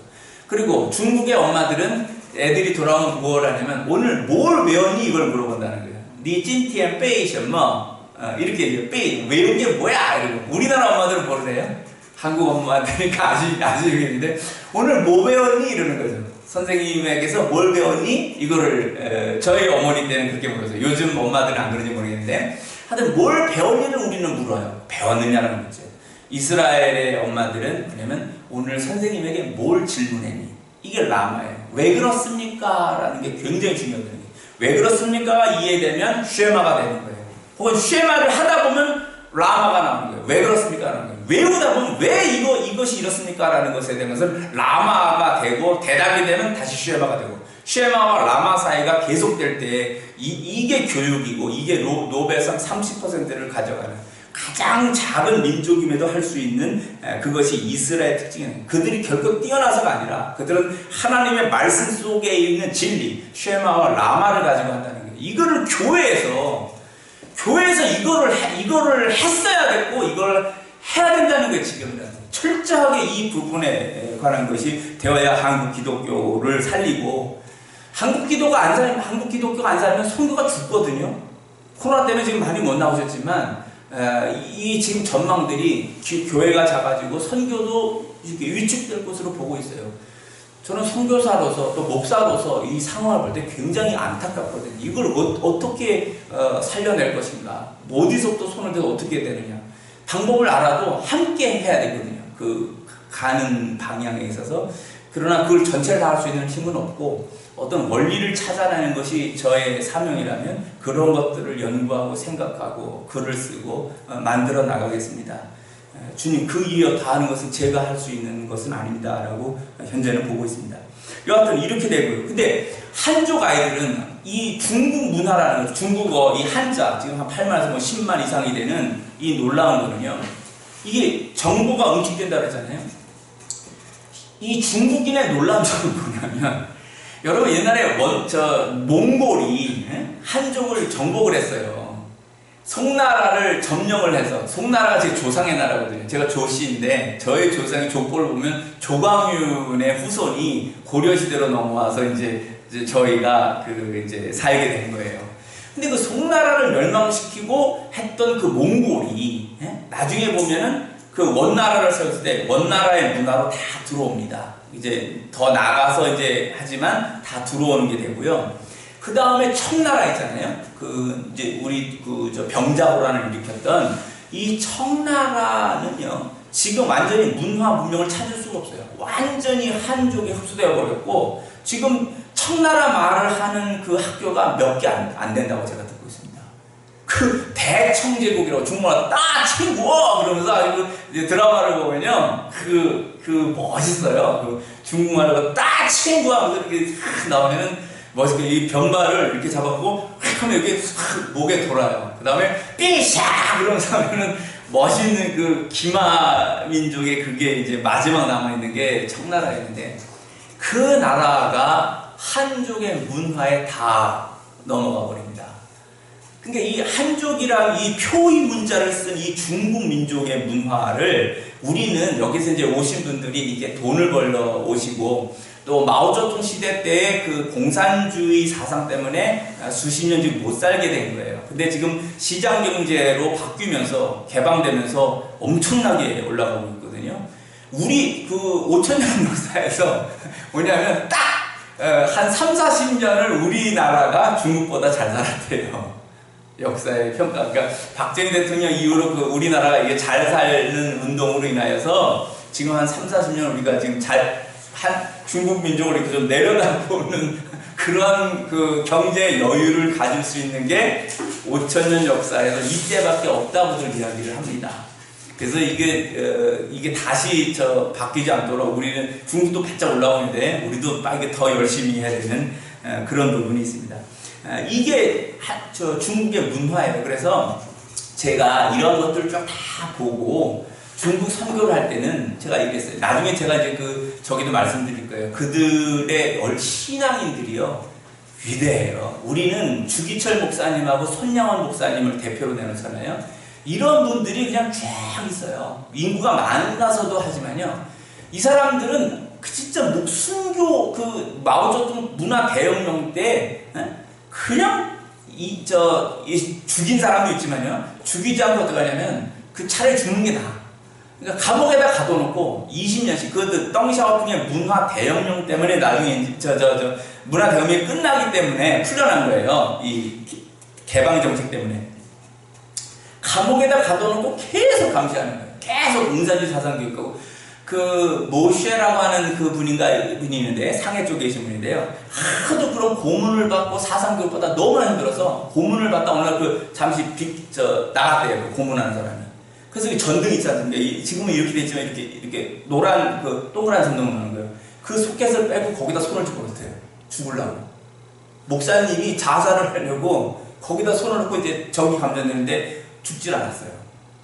그리고 중국의 엄마들은 애들이 돌아오면 뭘 하냐면 오늘 뭘 외웠니? 이걸 물어본다는 거예요. 니 찐티엔 빼이 뭐 이렇게 얘기해요. 빼이 외운 게 뭐야? 이러고. 우리나라 엄마들은 뭐래요? 한국 엄마들이니까 아주 얘기했는데 오늘 뭐 배웠니? 이러는 거죠. 선생님에게서 뭘 배웠니? 이거를 저희 어머니 때는 그렇게 물었어요. 요즘 엄마들은 안 그런지 모르겠는데 하여튼 뭘 배웠니를 우리는 물어요. 배웠느냐는 문제. 이스라엘의 엄마들은 뭐냐면 오늘 선생님에게 뭘 질문했니? 이게 라마예요. 왜 그렇습니까? 라는 게 굉장히 중요하거든요. 왜 그렇습니까가 이해되면 쉐마가 되는 거예요. 혹은 쉐마를 하다 보면 라마가 나오는 거예요. 왜 그렇습니까? 라는 거예요. 외우다 보면 왜 이것이 이렇습니까? 라는 것에 대한 것은 라마가 되고 대답이 되면 다시 쉐마가 되고 쉐마와 라마 사이가 계속될 때 이게 교육이고 이게 노벨상 30%를 가져가는 가장 작은 민족임에도 할 수 있는 그것이 이스라엘의 특징이에요. 그들이 결코 뛰어나서가 아니라 그들은 하나님의 말씀 속에 있는 진리 쉐마와 라마를 가지고 한다는 거예요. 이거를 교회에서 이거를 했어야 됐고 이걸 해야 된다는 거예요. 지금 철저하게 이 부분에 관한 것이 되어야 한국 기독교를 살리고 한국 기독교가 안 살면 선교가 죽거든요. 코로나 때문에 지금 많이 못 나오셨지만 이 지금 전망들이 교회가 작아지고 선교도 이렇게 위축될 것으로 보고 있어요. 저는 선교사로서 또 목사로서 이 상황을 볼 때 굉장히 안타깝거든요. 이걸 어떻게 살려낼 것인가? 어디서부터 손을 대서 어떻게 되느냐? 방법을 알아도 함께 해야 되거든요. 그 가는 방향에 있어서. 그러나 그걸 전체를 다 할 수 있는 힘은 없고 어떤 원리를 찾아내는 것이 저의 사명이라면 그런 것들을 연구하고 생각하고 글을 쓰고 만들어 나가겠습니다. 주님 그 일을 다 하는 것은 제가 할 수 있는 것은 아닙니다 라고 현재는 보고 있습니다. 여하튼 이렇게 되고요. 근데 한족 아이들은 이 중국 문화라는 것, 중국어 이 한자 지금 한 8만에서 10만 이상이 되는 이 놀라운 거는요. 이게 정보가 응축된다 그랬잖아요. 이 중국인의 놀라운 점은 뭐냐면 여러분 옛날에 몽골이 한족을 정복을 했어요. 송나라를 점령을 해서 송나라가 제 조상의 나라거든요. 제가 조씨인데 저의 조상의 족보를 보면 조광윤의 후손이 고려시대로 넘어와서 이제 저희가 이제 살게 된 거예요. 근데 그 송나라를 멸망시키고 했던 그 몽골이 나중에 보면은 그 원나라를 세웠을 때 원나라의 문화로 다 들어옵니다. 이제 더 나가서 이제 하지만 다 들어오는 게 되고요. 그 다음에 청나라 있잖아요. 이제 우리 병자호란을 일으켰던 이 청나라는요. 지금 완전히 문명을 찾을 수가 없어요. 완전히 한족에 흡수되어 버렸고 지금 청나라 말을 하는 그 학교가 몇 개 안 된다고 제가 듣고 있습니다. 그 대청제국이라고 중국말 따 친구 그러면서 아주 드라마를 보면요. 멋있어요. 그 중국말로 따 친구 하면서 이렇게 나오면은 멋있게 이 변발을 이렇게 잡았고 하면 여기 목에 돌아요. 그 다음에 삐샤 그러면서 하면은 멋있는 그 기마 민족의 그게 이제 마지막 남아있는 게 청나라였는데 그 나라가 한족의 문화에 다 넘어가 버립니다. 그러니까 이 한족이랑 이 표의 문자를 쓴 이 중국 민족의 문화를 우리는 여기서 이제 오신 분들이 이게 돈을 벌러 오시고 또 마오쩌둥 시대 때의 그 공산주의 사상 때문에 수십 년 지금 못 살게 된 거예요. 근데 지금 시장 경제로 바뀌면서 개방되면서 엄청나게 올라가고 있거든요. 우리 그 5천년 역사에서 뭐냐면 딱 한 3, 40년을 우리나라가 중국보다 잘 살았대요. 역사의 평가. 그러니까 박정희 대통령 이후로 그 우리나라가 이게 잘 사는 운동으로 인하여서 지금 한 3, 40년 우리가 지금 한 중국 민족을 이렇게 좀 내려다보는 그런 그 경제 여유를 가질 수 있는 게 5천년 역사에서 이때밖에 없다고들 이야기를 합니다. 그래서 이게 다시 바뀌지 않도록 우리는 중국도 바짝 올라오는데 우리도 이게 더 열심히 해야 되는 그런 부분이 있습니다. 이게 중국의 문화예요. 그래서 제가 이런 것들을 좀 다 보고 중국 선교를 할 때는 제가 얘기했어요. 나중에 제가 이제 저기도 말씀드릴 거예요. 그들의 신앙인들이요 위대해요. 우리는 주기철 목사님하고 손양원 목사님을 대표로 내놓잖아요. 이런 분들이 그냥 쫙 있어요. 인구가 많아서도 하지만요. 이 사람들은 진짜 순교 그 마오쩌둥 문화 대혁명 때 그냥 죽인 사람도 있지만요. 죽이지 않고 어떻게 하냐면 그 차라리 죽는 게 나아. 그러니까 감옥에다 가둬놓고 20년씩 그 덩샤오핑의 문화 대혁명 때문에 나중에 문화 대혁명이 끝나기 때문에 풀려난 거예요. 이 개방 정책 때문에. 감옥에다 가둬놓고 계속 감시하는 거예요. 계속 응사주의 사상 교육하고 그 모쉐라고 하는 그 분이 있는데 상해 쪽에 계신 분인데요. 하도 그런 고문을 받고 사상 교육보다 너무나 힘들어서 고문을 받다 어느 날 잠시 나갔대요. 그 고문하는 사람이. 그래서 이 전등이 있지 않습니까? 지금은 이렇게 됐지만 이렇게 노란 동그란 전등을 하는 거예요. 그 소켓을 빼고 거기다 손을 집어넣대요. 죽으려고. 목사님이 자살을 하려고 거기다 손을 넣고 이제 적이 감전되는데 죽질 않았어요.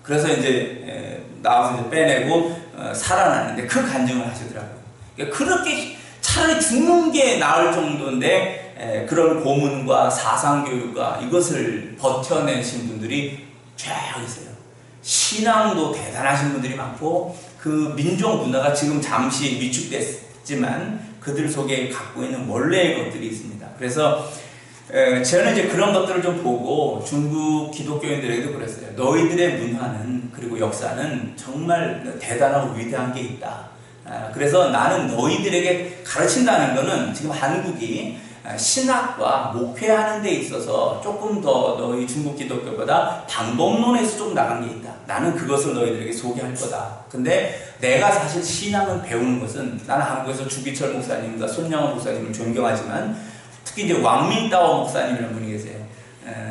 그래서 이제 나와서 이제 빼내고 살아났는데 그 간증을 하시더라고요. 그러니까 그렇게 차라리 죽는 게 나을 정도인데 그런 고문과 사상교육과 이것을 버텨내신 분들이 쫙 있어요. 신앙도 대단하신 분들이 많고 그 민족 문화가 지금 잠시 위축됐지만 그들 속에 갖고 있는 원래의 것들이 있습니다. 그래서 저는 이제 그런 것들을 좀 보고 중국 기독교인들에게도 그랬어요. 너희들의 문화는 그리고 역사는 정말 대단하고 위대한 게 있다. 그래서 나는 너희들에게 가르친다는 것은 지금 한국이 신학과 목회하는 데 있어서 조금 더 너희 중국 기독교보다 방법론에서 좀 나간 게 있다. 나는 그것을 너희들에게 소개할 거다. 근데 내가 사실 신앙을 배우는 것은 나는 한국에서 주기철 목사님과 손양원 목사님을 존경하지만 특히 이제 왕민따오 목사님이라는 분이 계세요.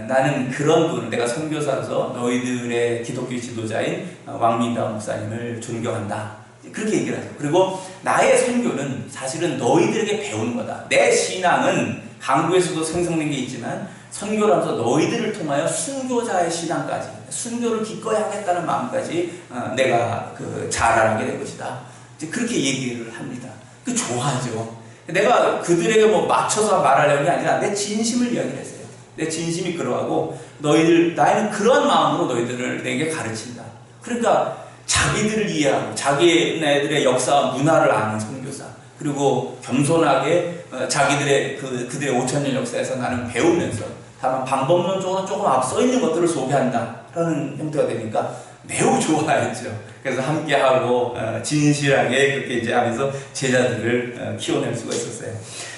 나는 그런 분을 내가 선교사로서 너희들의 기독교 지도자인 왕민따오 목사님을 존경한다. 그렇게 얘기를 하죠. 그리고 나의 선교는 사실은 너희들에게 배우는 거다. 내 신앙은 한국에서도 생성된 게 있지만 선교를 하면서 너희들을 통하여 순교자의 신앙까지 순교를 기꺼이 하겠다는 마음까지 내가 자라나게 될 것이다. 이제 그렇게 얘기를 합니다. 그 좋아하죠. 내가 그들에게 맞춰서 말하려는 게 아니라 내 진심을 이야기를 했어요. 내 진심이 그러하고 나는 그런 마음으로 너희들을 내게 가르친다. 그러니까 자기들을 이해하고 자기네들의 역사와 문화를 아는 선교사 그리고 겸손하게 그들의 5천년 역사에서 나는 배우면서 다만 방법론적으로 조금 앞서 있는 것들을 소개한다라는 형태가 되니까 매우 좋아했죠. 그래서 함께하고 진실하게 그렇게 이제 하면서 제자들을 키워낼 수가 있었어요.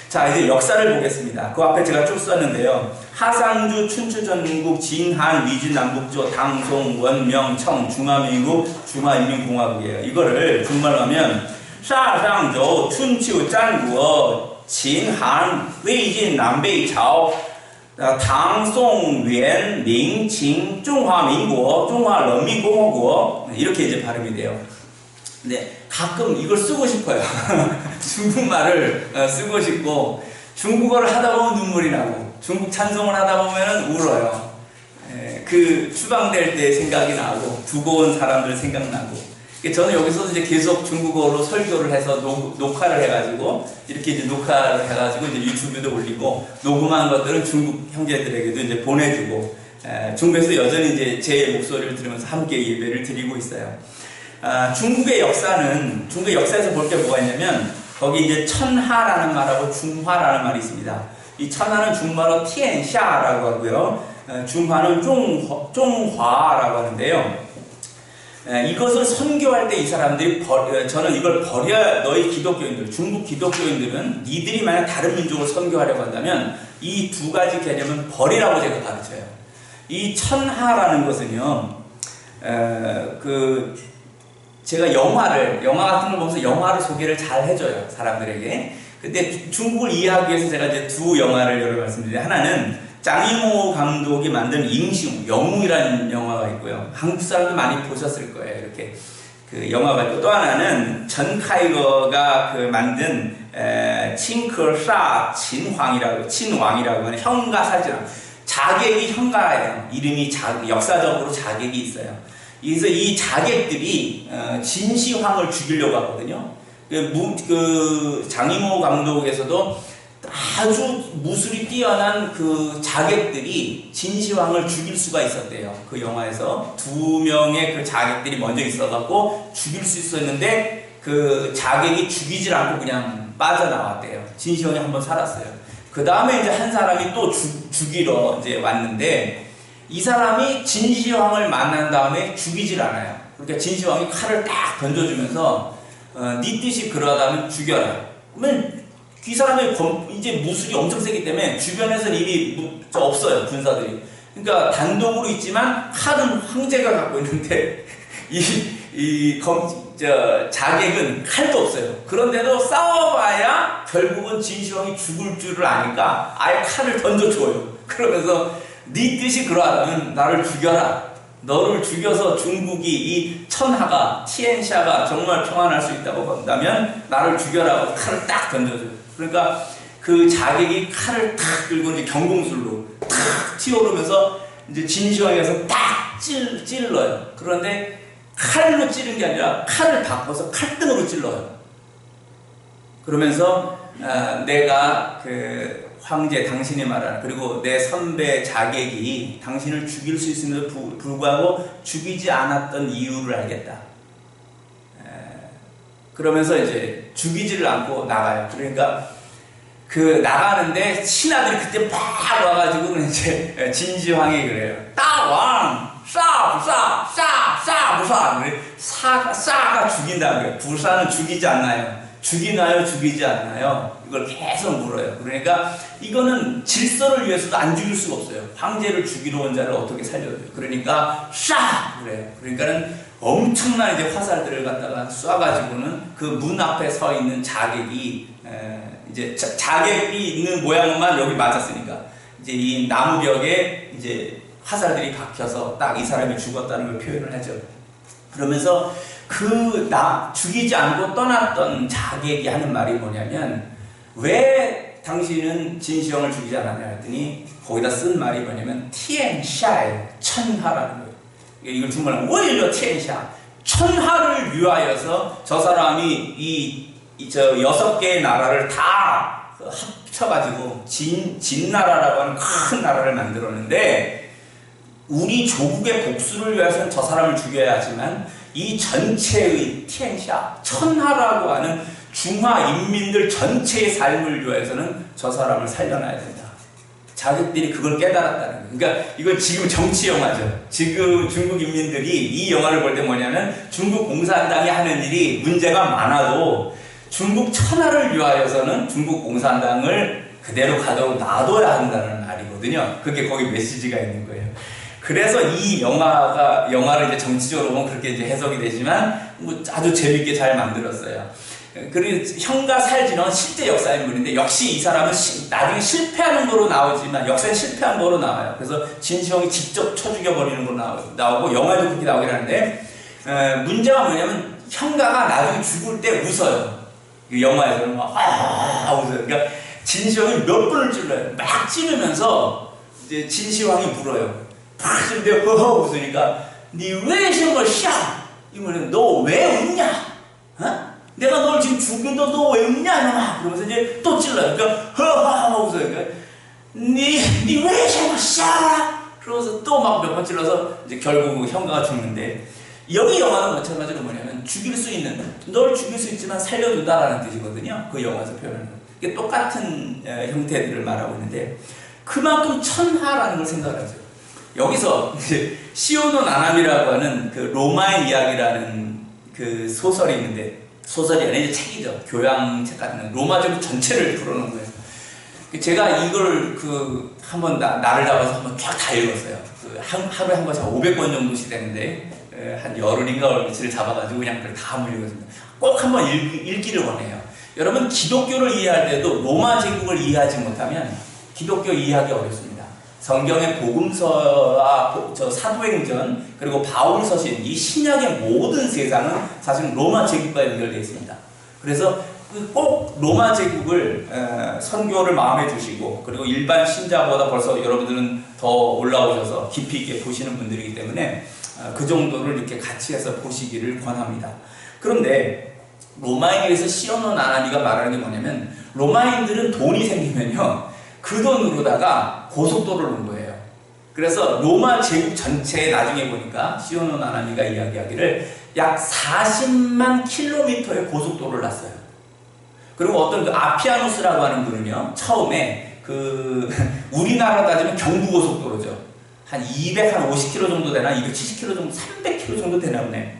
자, 이제 역사를 보겠습니다. 그 앞에 제가 쭉 썼는데요. 하상주, 춘추 전국, 진한, 위진, 남북조, 당송, 원명, 청, 중화민국, 중화인민공화국이에요. 이거를 중말로 하면 사상조, 춘추, 짠국어, 진한, 위진, 남北朝, 당송, 원, 민, 칭, 중화민국, 중화人民共和国이렇게 이제 발음이 돼요. 근데 가끔 이걸 쓰고 싶어요. 중국말을 쓰고 싶고 중국어를 하다 보면 눈물이 나고 중국 찬송을 하다 보면 울어요. 그 추방될 때 생각이 나고 두고 온 사람들 생각나고. 저는 여기서 이제 계속 중국어로 설교를 해서 녹화를 해가지고 이렇게 이제 녹화를 해가지고 이제 유튜브에도 올리고 녹음한 것들은 중국 형제들에게도 이제 보내주고 중국에서 여전히 이제 제 목소리를 들으면서 함께 예배를 드리고 있어요. 중국의 역사에서 볼 게 뭐가 있냐면 거기 이제 천하라는 말하고 중화라는 말이 있습니다. 이 천하는 중국말로 티엔샤라고 하고요. 중화는 종화라고 하는데요. 이것을 선교할 때 이 사람들이 저는 이걸 버려야 너희 기독교인들, 중국 기독교인들은 니들이 만약 다른 민족을 선교하려고 한다면 이 두 가지 개념은 버리라고 제가 가르쳐요. 이 천하라는 것은요, 제가 영화 같은 걸 보면서 영화를 소개를 잘 해줘요, 사람들에게. 근데 중국을 이해하기 위해서 제가 이제 두 영화를 여러 말씀드려요. 하나는 장이모 감독이 만든 잉싱, 영웅이라는 영화가 있고요. 한국 사람도 많이 보셨을 거예요. 이렇게 그 영화가 있고, 또 하나는 전카이거가 만든 칭커샤 친왕이라고 하는 형가 사진왕. 자객이 형가예요. 이름이 역사적으로 자객이 있어요. 그래서 이 자객들이 진시황을 죽이려고 하거든요. 장이모 감독에서도 아주 무술이 뛰어난 그 자객들이 진시황을 죽일 수가 있었대요. 그 영화에서 두 명의 그 자객들이 먼저 있어갖고 죽일 수 있었는데 그 자객이 죽이질 않고 그냥 빠져나왔대요. 진시황이 한번 살았어요. 그 다음에 이제 한 사람이 또 죽이러 이제 왔는데 이 사람이 진시황을 만난 다음에 죽이질 않아요. 그러니까 진시황이 칼을 딱 던져주면서 네 뜻이 그러하다면 죽여라. 그러면 이 사람의 이제 무술이 엄청 세기 때문에 주변에서는 이미 없어요, 군사들이. 그러니까 단독으로 있지만 칼은 황제가 갖고 있는데 자객은 칼도 없어요. 그런데도 싸워봐야 결국은 진시황이 죽을 줄을 아니까 아예 칼을 던져줘요. 그러면서 네 뜻이 그러하다면 나를 죽여라. 너를 죽여서 중국이 이 천하가 티엔샤가 정말 평안할 수 있다고 본다면 나를 죽여라고 칼을 딱 던져줘요. 그러니까 그 자객이 칼을 탁 들고 이제 경공술로 탁 튀어오르면서 이제 진시황에서 딱 찔러요. 그런데 칼로 찌른 게 아니라 칼을 바꿔서 칼등으로 찔러요. 그러면서 내가 그 황제 당신이 말하는 그리고 내 선배 자객이 당신을 죽일 수 있음에도 불구하고 죽이지 않았던 이유를 알겠다. 그러면서 이제 죽이지를 않고 나가요. 그러니까 나가는데 신하들이 그때 막 와가지고 이제 진시황이 그래요. 따왕 부사 사가 죽인다는 거예요. 부사는 죽이지 않나요? 죽이나요? 죽이지 않나요? 이걸 계속 물어요. 그러니까 이거는 질서를 위해서도 안 죽일 수가 없어요. 황제를 죽이러 온 자를 어떻게 살려줘요? 그러니까 그래요. 그러니까는 엄청난 이제 화살들을 갖다가 쏴가지고는 그 문 앞에 서 있는 자객이 이제 자객이 있는 모양만 여기 맞았으니까 이제 이 나무벽에 이제 화살들이 박혀서 딱 이 사람이 죽었다는 걸 표현을 하죠. 그러면서 죽이지 않고 떠났던 자객이 하는 말이 뭐냐면 왜 당신은 진시황을 죽이지 않았냐 했더니 거기다 쓴 말이 뭐냐면 티엔샤예요. 천하라는 거예요. 이걸 중국말로 오히려 티엔샤 천하를 위하여서 저 사람이 저 6개의 나라를 다 합쳐가지고 진나라라고 하는 큰 나라를 만들었는데 우리 조국의 복수를 위해서는 저 사람을 죽여야 하지만 이 전체의 티엔샤 천하라고 하는 중화 인민들 전체의 삶을 위해서는 저 사람을 살려놔야 된다. 자객들이 그걸 깨달았다는 거예요. 그러니까 이건 지금 정치 영화죠. 지금 중국 인민들이 이 영화를 볼 때 뭐냐면 중국 공산당이 하는 일이 문제가 많아도 중국 천하를 위하여서는 중국 공산당을 그대로 가도록 놔둬야 한다는 말이거든요. 그게 거기 메시지가 있는 거예요. 그래서 이 영화를 이제 정치적으로 보면 그렇게 이제 해석이 되지만 아주 재밌게 잘 만들었어요. 그리고 형가 살진은 실제 역사인물인데 역시 이 사람은 나중에 실패하는 거로 나오지만 역사에 실패한 거로 나와요. 그래서 진시황이 직접 쳐 죽여버리는 거로 나오고 영화도 그렇게 나오긴 하는데 문제가 뭐냐면 형가가 나중에 죽을 때 웃어요. 이 영화에서는 막 웃어요. 그러니까 진시황이 몇 번을 찔러요. 막 찌르면서 이제 진시황이 물어요. 팍 찌르는데 허허 웃으니까 니 왜 저걸 샤? 이러면 너 왜 웃냐? 어? 내가 널 지금 죽인데 너 왜 웃냐 이놈아? 그러면서 이제 또 찔러요. 그러니까 허허 웃어요. 그러니까 니 왜 저걸 샤? 그러면서 또 막 몇 번 찔러서 이제 결국 형가가 죽는데 여기 영화는 마찬가지로 뭐냐면 죽일 수 있는 널 죽일 수 있지만 살려준다라는 뜻이거든요. 그 영화에서 표현하는 거. 이게 똑같은 형태들을 말하고 있는데 그만큼 천하라는 걸 생각하죠. 여기서 이제 시오노 나나미라고 하는 그 로마의 이야기라는 그 소설이 있는데 소설이 아니라 이제 책이죠. 교양책 같은 로마 제국 전체를 풀어놓은 거예요. 제가 이걸 그 한번 나를 잡아서 한번 쫙 다 읽었어요. 그 하루에 한 번씩 500권 정도씩 되는데 한 열흘인가 얼마치를 잡아가지고 그냥 그걸 다 한번 읽었습니다. 꼭 한번 읽기를 원해요. 여러분 기독교를 이해할 때도 로마 제국을 이해하지 못하면 기독교 이해하기 어렵습니다. 성경의 복음서와 사도행전 그리고 바울서신 이 신약의 모든 세상은 사실 로마 제국과 연결되어 있습니다. 그래서 꼭 로마 제국을 선교를 마음에 두시고 그리고 일반 신자보다 벌써 여러분들은 더 올라오셔서 깊이 있게 보시는 분들이기 때문에 그 정도를 이렇게 같이 해서 보시기를 권합니다. 그런데 로마인에서 시오노 나나미가 말하는 게 뭐냐면 로마인들은 돈이 생기면요 그 돈으로다가 고속도로를 놓은 거예요. 그래서 로마 제국 전체에 나중에 보니까 시오노 나나미가 이야기하기를 약 40만 킬로미터의 고속도로를 놨어요. 그리고 어떤 그 아피아누스라고 하는 분은요 처음에 그 우리나라 따지면 경부고속도로죠. 한 250km 정도 되나 270km 정도 300km 정도 되나 보네.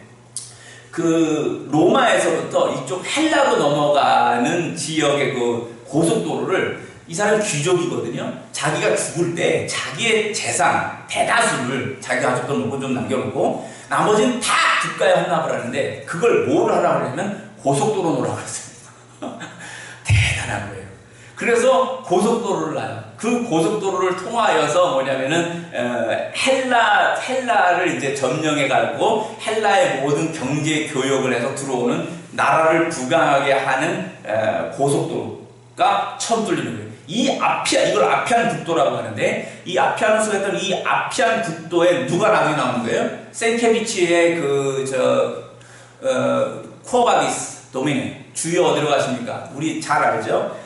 그 로마에서부터 이쪽 헬라로 넘어가는 지역의 그 고속도로를 이 사람이 귀족이거든요. 자기가 죽을 때 자기의 재산 대다수를 자기 가족들 놓고 좀 남겨놓고 나머지는 다 국가에 헌납을 하는데 그걸 뭘 하라고 하냐면 고속도로 놓으라고 그랬어요. 대단한 거예요. 그래서 고속도로를 놔요. 그 고속도로를 통하여서 뭐냐면은 헬라를 이제 점령해 가지고 헬라의 모든 경제 교역을 해서 들어오는 나라를 부강하게 하는 고속도로가 처음 뚫리는 거예요. 이걸 아피안 국도라고 하는데 이 아피아누스가 했던 이 아피안 국도에 누가 나중에 나오는 거예요? 센케비치의 쿠어바디스 도미네 주여 어디로 가십니까? 우리 잘 알죠?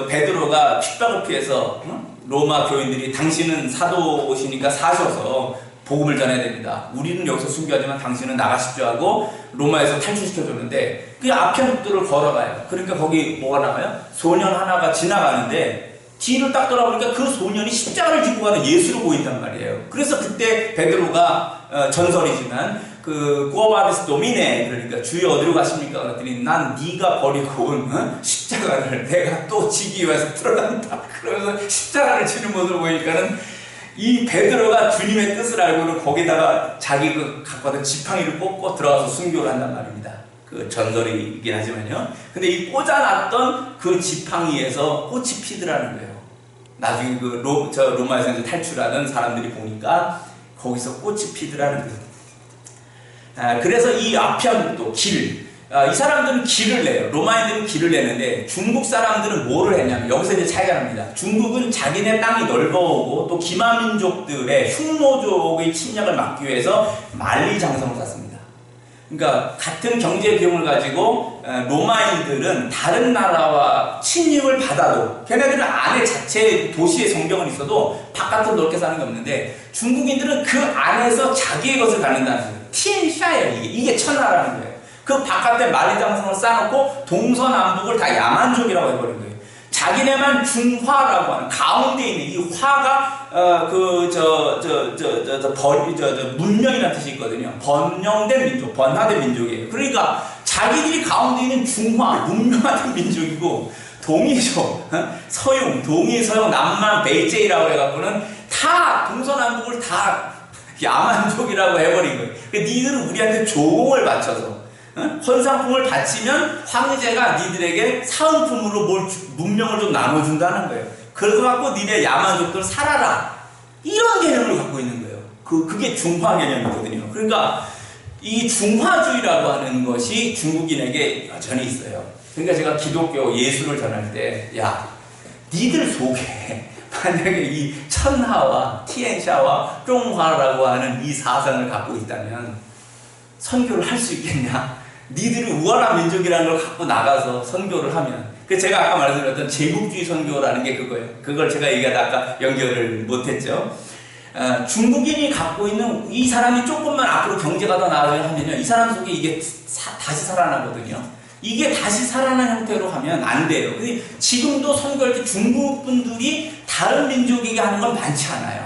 베드로가 핍박을 피해서 로마 교인들이 당신은 사도시니까 사셔서 복음을 전해야 됩니다. 우리는 여기서 순교하지만 당신은 나가십시오 하고 로마에서 탈출시켜줬는데 그 아피안 국도를 걸어가요. 그러니까 거기 뭐가 나와요? 소년 하나가 지나가는데 뒤를 딱 돌아보니까 그 소년이 십자가를 지고 가는 예수로 보인단 말이에요. 그래서 그때 베드로가 전설이지만 그 구어바리스 도미네 그러니까 주여 어디로 가십니까? 그랬더니 난 네가 버리고 온 십자가를 내가 또 지기 위해서 풀어간다. 그러면서 십자가를 지는 모습을 보니까는 이 베드로가 주님의 뜻을 알고는 거기다가 자기 갖고 왔던 지팡이를 꽂고 들어가서 순교를 한단 말입니다. 그 전설이긴 하지만요. 근데 이 꽂아놨던 그 지팡이에서 꽃이 피더라는 거예요. 나중에 로마에서 이제 탈출하는 사람들이 보니까 거기서 꽃이 피더라는 거예요. 그래서 이 아피안국도 이 사람들은 길을 내요. 로마인들은 길을 내는데 중국 사람들은 뭐를 했냐면 여기서 이제 차이가 납니다. 중국은 자기네 땅이 넓어오고 또 기마민족들의 흉노족의 침략을 막기 위해서 만리장성을 쌌습니다. 그러니까 같은 경제 비용을 가지고 로마인들은 다른 나라와 침입을 받아도 걔네들은 안에 자체 도시의 성경은 있어도 바깥은 넓게 사는 게 없는데 중국인들은 그 안에서 자기의 것을 갖는다는 거예요. 티엔샤예요. 이게 천하라는 거예요. 그 바깥에 만리장성을 쌓아놓고 동서남북을 다 야만족이라고 해버린 거예요. 자기네만 중화라고 하는 가운데 있는 이 화가 문명이라는 뜻이 있거든요. 번영된 민족, 번화된 민족이에요. 그러니까 자기들이 가운데 있는 중화, 문명화된 민족이고 동이족, 서용, 동이, 서용, 남만, 베이제이라고 해갖고는 다 동서남북을 다 야만족이라고 해버린 거예요. 그러니까 니들은 우리한테 조공을 바쳐서 헌상품을 바치면 황제가 니들에게 사은품으로 문명을 좀 나눠준다는 거예요. 그래서 갖고 니네 야만족들 살아라. 이런 개념을 갖고 있는 거예요. 그게 중화 개념이거든요. 그러니까 이 중화주의라고 하는 것이 중국인에게 여전히 있어요. 그러니까 제가 기독교 예수를 전할 때, 야, 니들 속에 만약에 이 천하와 티엔샤와 쫑화라고 하는 이 사상을 갖고 있다면 선교를 할 수 있겠냐? 니들이 우월한 민족이라는 걸 갖고 나가서 선교를 하면, 그 제가 아까 말씀드렸던 제국주의 선교라는 게 그거예요. 그걸 제가 얘기하다 아까 연결을 못했죠. 중국인이 갖고 있는 이 사람이 조금만 앞으로 경제가 더 나아져야 하면요, 이 사람 속에 이게 다시 살아나거든요. 이게 다시 살아난 형태로 하면 안 돼요. 근데 지금도 선교할 때 중국 분들이 다른 민족에게 하는 건 많지 않아요.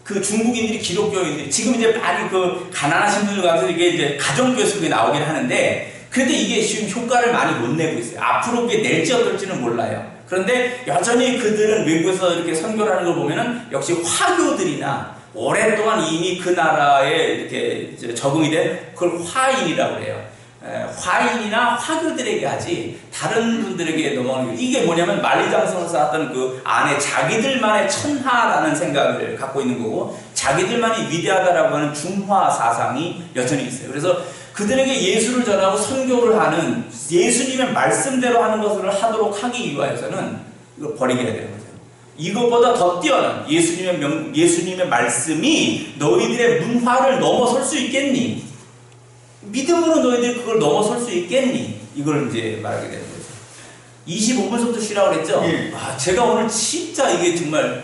그 중국인들이 기독교인들이 지금 이제 많이 그 가난하신 분들 가서 이게 이제 가정교회 속에 나오긴 하는데, 그런데 이게 지금 효과를 많이 못 내고 있어요. 앞으로 그게 낼지 어떨지는 몰라요. 그런데 여전히 그들은 외국에서 이렇게 선교를 하는 걸 보면은 역시 화교들이나 오랫동안 이미 그 나라에 이렇게 적응이 된 그걸 화인이라고 그래요. 화인이나 화교들에게 하지 다른 분들에게 넘어가는 게, 이게 뭐냐면 만리장성을 쌓았던 그 안에 자기들만의 천하라는 생각을 갖고 있는 거고, 자기들만이 위대하다라고 하는 중화 사상이 여전히 있어요. 그래서 그들에게 예수를 전하고 선교를 하는, 예수님의 말씀대로 하는 것을 하도록 하기 위하여서는 이거 버리게 해야 되는 거죠. 이것보다 더 뛰어난 예수님의 말씀이 너희들의 문화를 넘어설 수 있겠니? 믿음으로 너희들이 그걸 넘어설 수 있겠니? 이걸 이제 말하게 되는 거죠. 25분서부터 쉬라고 그랬죠? 예. 제가 오늘 진짜 이게 정말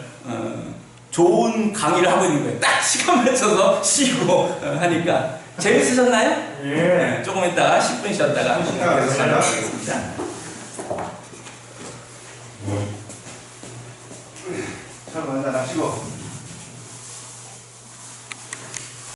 좋은 강의를 하고 있는 거예요. 딱 시간 맞춰서 쉬고 하니까. 재밌으셨나요? 예. 네, 조금 이따가 10분 쉬었다가 계속 하겠습니다. 차 한잔 하시고.